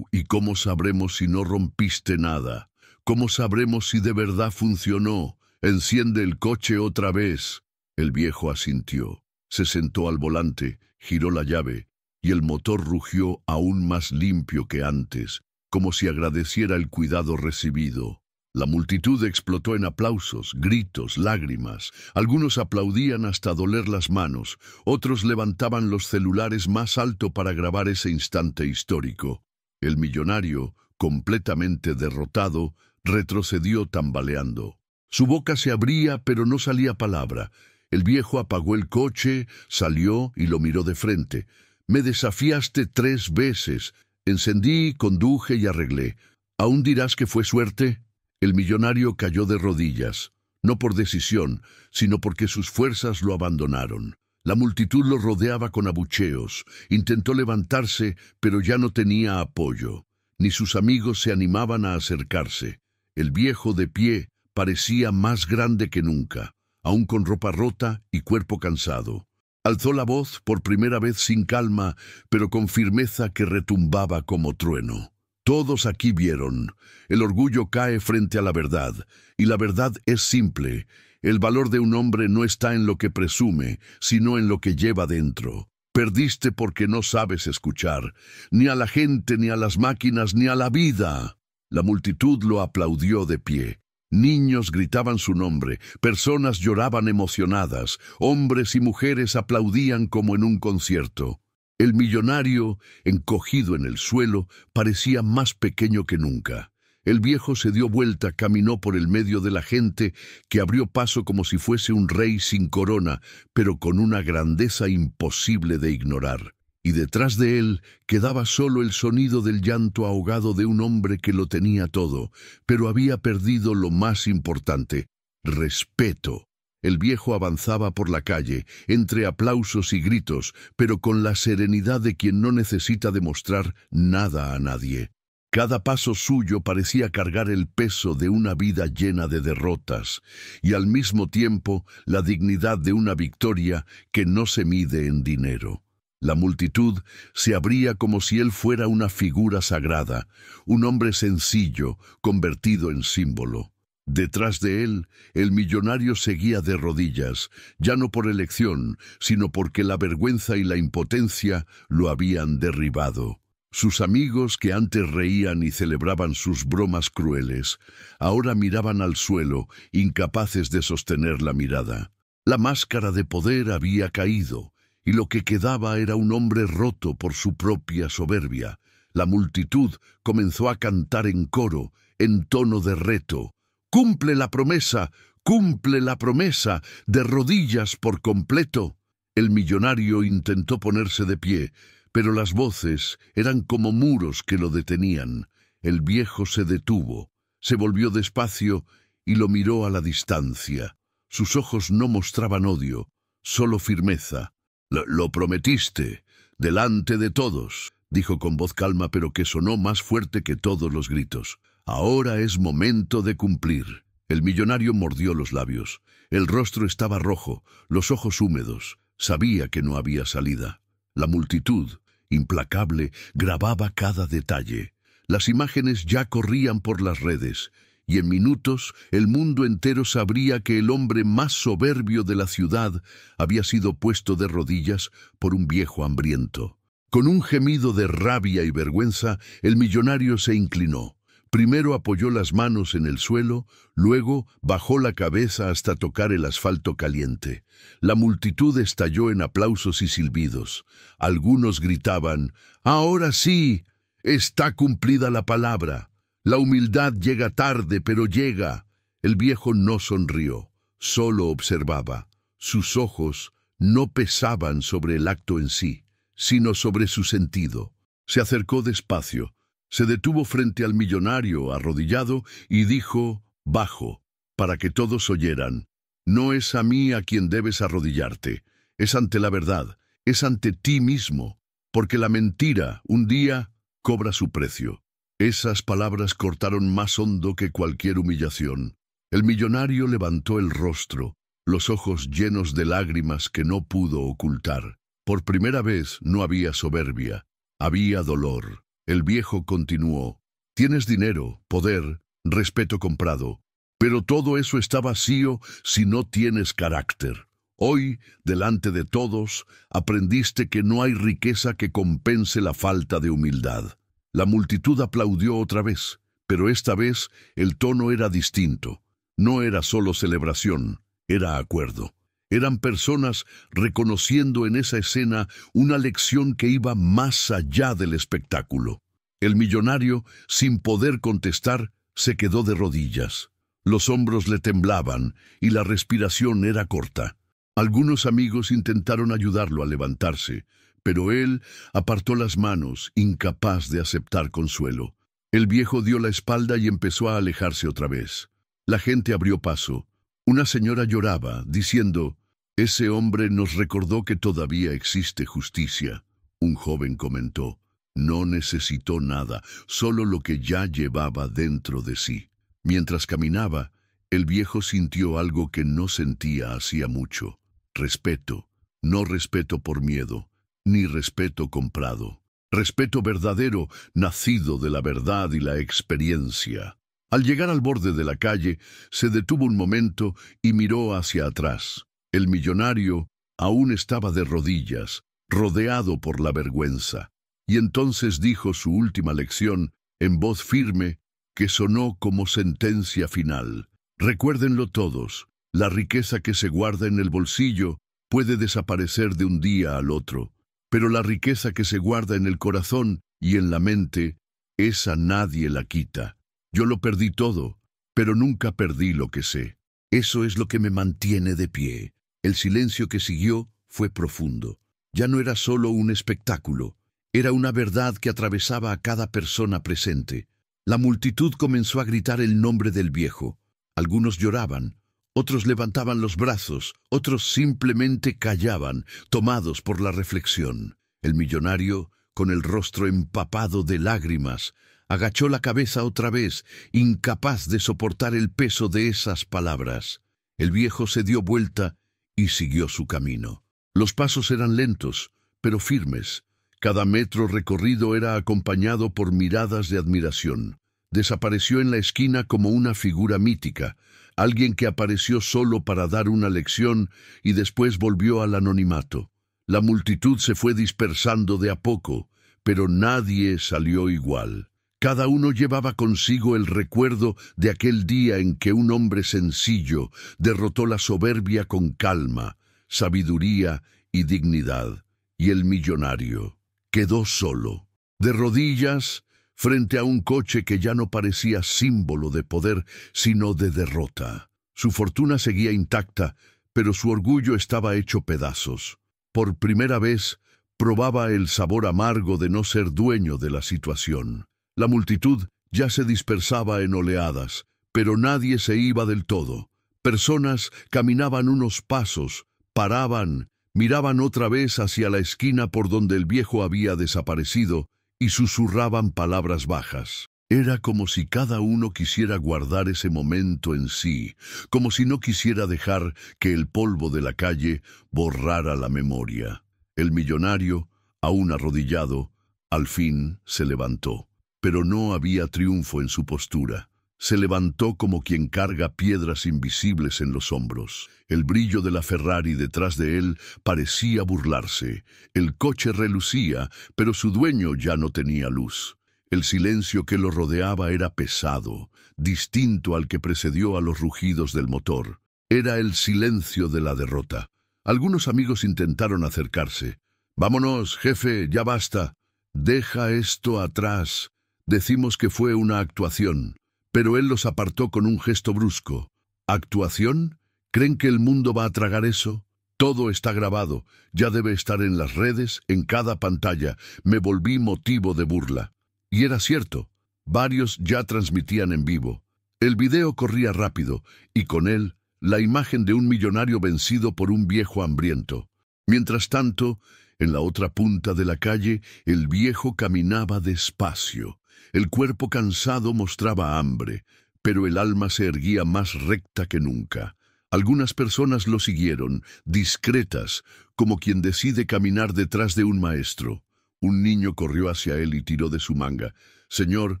¿Y cómo sabremos si no rompiste nada? ¿Cómo sabremos si de verdad funcionó? Enciende el coche otra vez». El viejo asintió. Se sentó al volante, giró la llave, y el motor rugió aún más limpio que antes, como si agradeciera el cuidado recibido. La multitud explotó en aplausos, gritos, lágrimas. Algunos aplaudían hasta doler las manos, otros levantaban los celulares más alto para grabar ese instante histórico. El millonario, completamente derrotado, retrocedió tambaleando. Su boca se abría, pero no salía palabra. El viejo apagó el coche, salió y lo miró de frente. «Me desafiaste 3 veces. Encendí, conduje y arreglé. ¿Aún dirás que fue suerte?». El millonario cayó de rodillas, no por decisión, sino porque sus fuerzas lo abandonaron. La multitud lo rodeaba con abucheos. Intentó levantarse, pero ya no tenía apoyo. Ni sus amigos se animaban a acercarse. El viejo de pie parecía más grande que nunca, aún con ropa rota y cuerpo cansado. Alzó la voz por primera vez sin calma, pero con firmeza que retumbaba como trueno. «Todos aquí vieron. El orgullo cae frente a la verdad, y la verdad es simple. El valor de un hombre no está en lo que presume, sino en lo que lleva dentro. Perdiste porque no sabes escuchar, ni a la gente, ni a las máquinas, ni a la vida». La multitud lo aplaudió de pie. Niños gritaban su nombre, personas lloraban emocionadas, hombres y mujeres aplaudían como en un concierto. El millonario, encogido en el suelo, parecía más pequeño que nunca. El viejo se dio vuelta, caminó por el medio de la gente, que abrió paso como si fuese un rey sin corona, pero con una grandeza imposible de ignorar. Y detrás de él quedaba solo el sonido del llanto ahogado de un hombre que lo tenía todo, pero había perdido lo más importante: respeto. El viejo avanzaba por la calle, entre aplausos y gritos, pero con la serenidad de quien no necesita demostrar nada a nadie. Cada paso suyo parecía cargar el peso de una vida llena de derrotas, y al mismo tiempo la dignidad de una victoria que no se mide en dinero. La multitud se abría como si él fuera una figura sagrada, un hombre sencillo, convertido en símbolo. Detrás de él, el millonario seguía de rodillas, ya no por elección, sino porque la vergüenza y la impotencia lo habían derribado. Sus amigos, que antes reían y celebraban sus bromas crueles, ahora miraban al suelo, incapaces de sostener la mirada. La máscara de poder había caído, y lo que quedaba era un hombre roto por su propia soberbia. La multitud comenzó a cantar en coro, en tono de reto: «¡Cumple la promesa! ¡Cumple la promesa! ¡De rodillas por completo!». El millonario intentó ponerse de pie, pero las voces eran como muros que lo detenían. El viejo se detuvo, se volvió despacio y lo miró a la distancia. Sus ojos no mostraban odio, solo firmeza. «Lo prometiste, delante de todos», dijo con voz calma, pero que sonó más fuerte que todos los gritos. «Ahora es momento de cumplir». El millonario mordió los labios. El rostro estaba rojo, los ojos húmedos. Sabía que no había salida. La multitud, implacable, grababa cada detalle. Las imágenes ya corrían por las redes, y en minutos el mundo entero sabría que el hombre más soberbio de la ciudad había sido puesto de rodillas por un viejo hambriento. Con un gemido de rabia y vergüenza, el millonario se inclinó. Primero apoyó las manos en el suelo, luego bajó la cabeza hasta tocar el asfalto caliente. La multitud estalló en aplausos y silbidos. Algunos gritaban: «¡Ahora sí! ¡Está cumplida la palabra! La humildad llega tarde, pero llega». El viejo no sonrió, solo observaba. Sus ojos no pesaban sobre el acto en sí, sino sobre su sentido. Se acercó despacio. Se detuvo frente al millonario arrodillado y dijo bajo, para que todos oyeran: «No es a mí a quien debes arrodillarte, es ante la verdad, es ante ti mismo, porque la mentira, un día, cobra su precio». Esas palabras cortaron más hondo que cualquier humillación. El millonario levantó el rostro, los ojos llenos de lágrimas que no pudo ocultar. Por primera vez no había soberbia, había dolor. El viejo continuó: «Tienes dinero, poder, respeto comprado, pero todo eso está vacío si no tienes carácter. Hoy, delante de todos, aprendiste que no hay riqueza que compense la falta de humildad». La multitud aplaudió otra vez, pero esta vez el tono era distinto. No era solo celebración, era acuerdo. Eran personas reconociendo en esa escena una lección que iba más allá del espectáculo. El millonario, sin poder contestar, se quedó de rodillas. Los hombros le temblaban y la respiración era corta. Algunos amigos intentaron ayudarlo a levantarse, pero él apartó las manos, incapaz de aceptar consuelo. El viejo dio la espalda y empezó a alejarse otra vez. La gente abrió paso. Una señora lloraba, diciendo: «Ese hombre nos recordó que todavía existe justicia». Un joven comentó: «No necesitó nada, solo lo que ya llevaba dentro de sí». Mientras caminaba, el viejo sintió algo que no sentía hacía mucho: respeto. No respeto por miedo, ni respeto comprado. Respeto verdadero, nacido de la verdad y la experiencia. Al llegar al borde de la calle, se detuvo un momento y miró hacia atrás. El millonario aún estaba de rodillas, rodeado por la vergüenza. Y entonces dijo su última lección en voz firme que sonó como sentencia final: «Recuérdenlo todos, la riqueza que se guarda en el bolsillo puede desaparecer de un día al otro, pero la riqueza que se guarda en el corazón y en la mente, esa nadie la quita. Yo lo perdí todo, pero nunca perdí lo que sé. Eso es lo que me mantiene de pie». El silencio que siguió fue profundo. Ya no era solo un espectáculo, era una verdad que atravesaba a cada persona presente. La multitud comenzó a gritar el nombre del viejo. Algunos lloraban, otros levantaban los brazos, otros simplemente callaban, tomados por la reflexión. El millonario, con el rostro empapado de lágrimas, agachó la cabeza otra vez, incapaz de soportar el peso de esas palabras. El viejo se dio vuelta y siguió su camino. Los pasos eran lentos, pero firmes. Cada metro recorrido era acompañado por miradas de admiración. Desapareció en la esquina como una figura mítica, alguien que apareció solo para dar una lección y después volvió al anonimato. La multitud se fue dispersando de a poco, pero nadie salió igual. Cada uno llevaba consigo el recuerdo de aquel día en que un hombre sencillo derrotó la soberbia con calma, sabiduría y dignidad, y el millonario quedó solo, de rodillas, frente a un coche que ya no parecía símbolo de poder, sino de derrota. Su fortuna seguía intacta, pero su orgullo estaba hecho pedazos. Por primera vez, probaba el sabor amargo de no ser dueño de la situación. La multitud ya se dispersaba en oleadas, pero nadie se iba del todo. Personas caminaban unos pasos, paraban, miraban otra vez hacia la esquina por donde el viejo había desaparecido y susurraban palabras bajas. Era como si cada uno quisiera guardar ese momento en sí, como si no quisiera dejar que el polvo de la calle borrara la memoria. El millonario, aún arrodillado, al fin se levantó, pero no había triunfo en su postura. Se levantó como quien carga piedras invisibles en los hombros. El brillo de la Ferrari detrás de él parecía burlarse. El coche relucía, pero su dueño ya no tenía luz. El silencio que lo rodeaba era pesado, distinto al que precedió a los rugidos del motor. Era el silencio de la derrota. Algunos amigos intentaron acercarse. «Vámonos, jefe, ya basta. Deja esto atrás. Decimos que fue una actuación». Pero él los apartó con un gesto brusco. ¿Actuación? ¿Creen que el mundo va a tragar eso? Todo está grabado. Ya debe estar en las redes, en cada pantalla. Me volví motivo de burla. Y era cierto. Varios ya transmitían en vivo. El video corría rápido, y con él, la imagen de un millonario vencido por un viejo hambriento. Mientras tanto, en la otra punta de la calle, el viejo caminaba despacio. El cuerpo cansado mostraba hambre, pero el alma se erguía más recta que nunca. Algunas personas lo siguieron, discretas, como quien decide caminar detrás de un maestro. Un niño corrió hacia él y tiró de su manga. «Señor,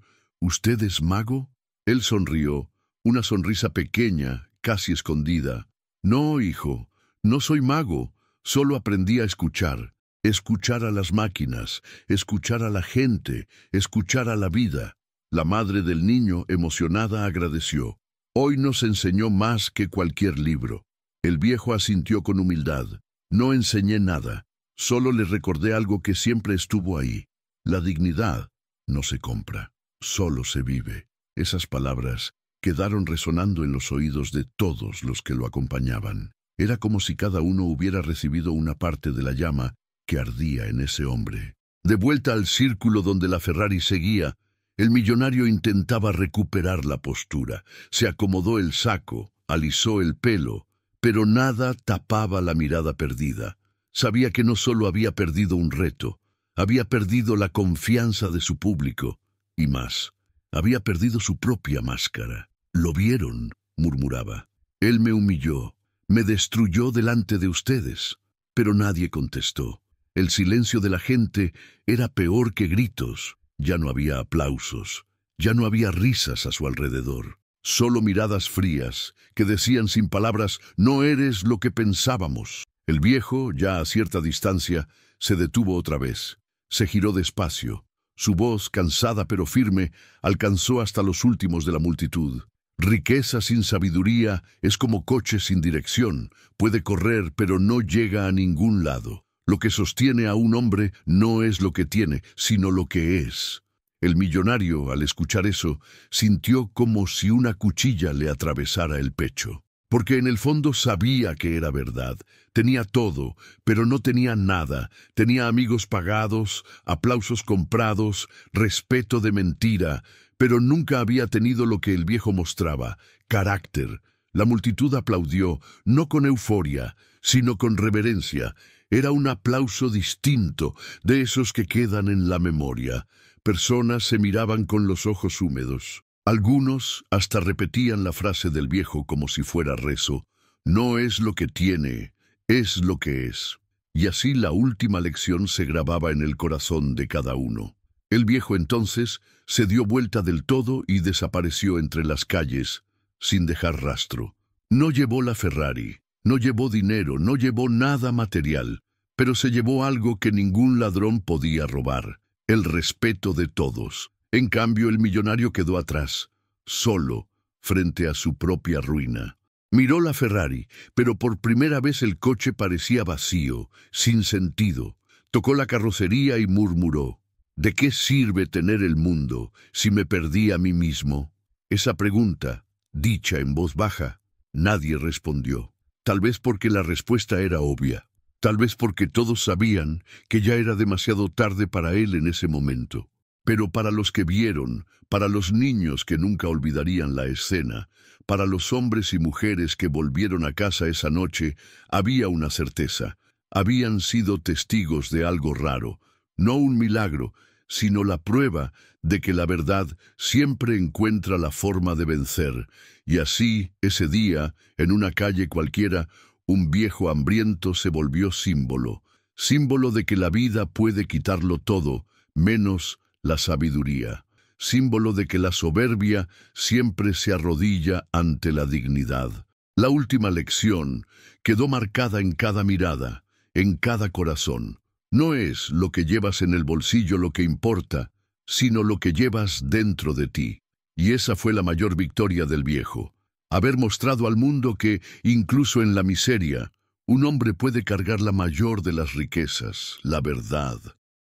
¿usted es mago?» Él sonrió, una sonrisa pequeña, casi escondida. «No, hijo, no soy mago, solo aprendí a escuchar». Escuchar a las máquinas, escuchar a la gente, escuchar a la vida. La madre del niño, emocionada, agradeció. Hoy nos enseñó más que cualquier libro. El viejo asintió con humildad. No enseñé nada, solo le recordé algo que siempre estuvo ahí. La dignidad no se compra, solo se vive. Esas palabras quedaron resonando en los oídos de todos los que lo acompañaban. Era como si cada uno hubiera recibido una parte de la llama que ardía en ese hombre. De vuelta al círculo donde la Ferrari seguía, el millonario intentaba recuperar la postura. Se acomodó el saco, alisó el pelo, pero nada tapaba la mirada perdida. Sabía que no solo había perdido un reto, había perdido la confianza de su público, y más, había perdido su propia máscara. «¿Lo vieron?», murmuraba. «Él me humilló, me destruyó delante de ustedes». Pero nadie contestó. El silencio de la gente era peor que gritos. Ya no había aplausos, ya no había risas a su alrededor. Solo miradas frías que decían sin palabras: «No eres lo que pensábamos». El viejo, ya a cierta distancia, se detuvo otra vez. Se giró despacio. Su voz, cansada pero firme, alcanzó hasta los últimos de la multitud. «Riqueza sin sabiduría es como coche sin dirección. Puede correr, pero no llega a ningún lado. Lo que sostiene a un hombre no es lo que tiene, sino lo que es». El millonario, al escuchar eso, sintió como si una cuchilla le atravesara el pecho. Porque en el fondo sabía que era verdad. Tenía todo, pero no tenía nada. Tenía amigos pagados, aplausos comprados, respeto de mentira, pero nunca había tenido lo que el viejo mostraba: carácter. La multitud aplaudió, no con euforia, sino con reverencia. Era un aplauso distinto, de esos que quedan en la memoria. Personas se miraban con los ojos húmedos. Algunos hasta repetían la frase del viejo como si fuera rezo: «No es lo que tiene, es lo que es». Y así la última lección se grababa en el corazón de cada uno. El viejo entonces se dio vuelta del todo y desapareció entre las calles, sin dejar rastro. No llevó la Ferrari, no llevó dinero, no llevó nada material, pero se llevó algo que ningún ladrón podía robar: el respeto de todos. En cambio, el millonario quedó atrás, solo, frente a su propia ruina. Miró la Ferrari, pero por primera vez el coche parecía vacío, sin sentido. Tocó la carrocería y murmuró: «¿De qué sirve tener el mundo si me perdí a mí mismo?». Esa pregunta, dicha en voz baja, nadie respondió. Tal vez porque la respuesta era obvia. Tal vez porque todos sabían que ya era demasiado tarde para él en ese momento. Pero para los que vieron, para los niños que nunca olvidarían la escena, para los hombres y mujeres que volvieron a casa esa noche, había una certeza: habían sido testigos de algo raro, no un milagro, sino la prueba de que la verdad siempre encuentra la forma de vencer. Y así, ese día, en una calle cualquiera, un viejo hambriento se volvió símbolo, símbolo de que la vida puede quitarlo todo, menos la sabiduría, símbolo de que la soberbia siempre se arrodilla ante la dignidad. La última lección quedó marcada en cada mirada, en cada corazón. No es lo que llevas en el bolsillo lo que importa, sino lo que llevas dentro de ti. Y esa fue la mayor victoria del viejo, haber mostrado al mundo que, incluso en la miseria, un hombre puede cargar la mayor de las riquezas, la verdad.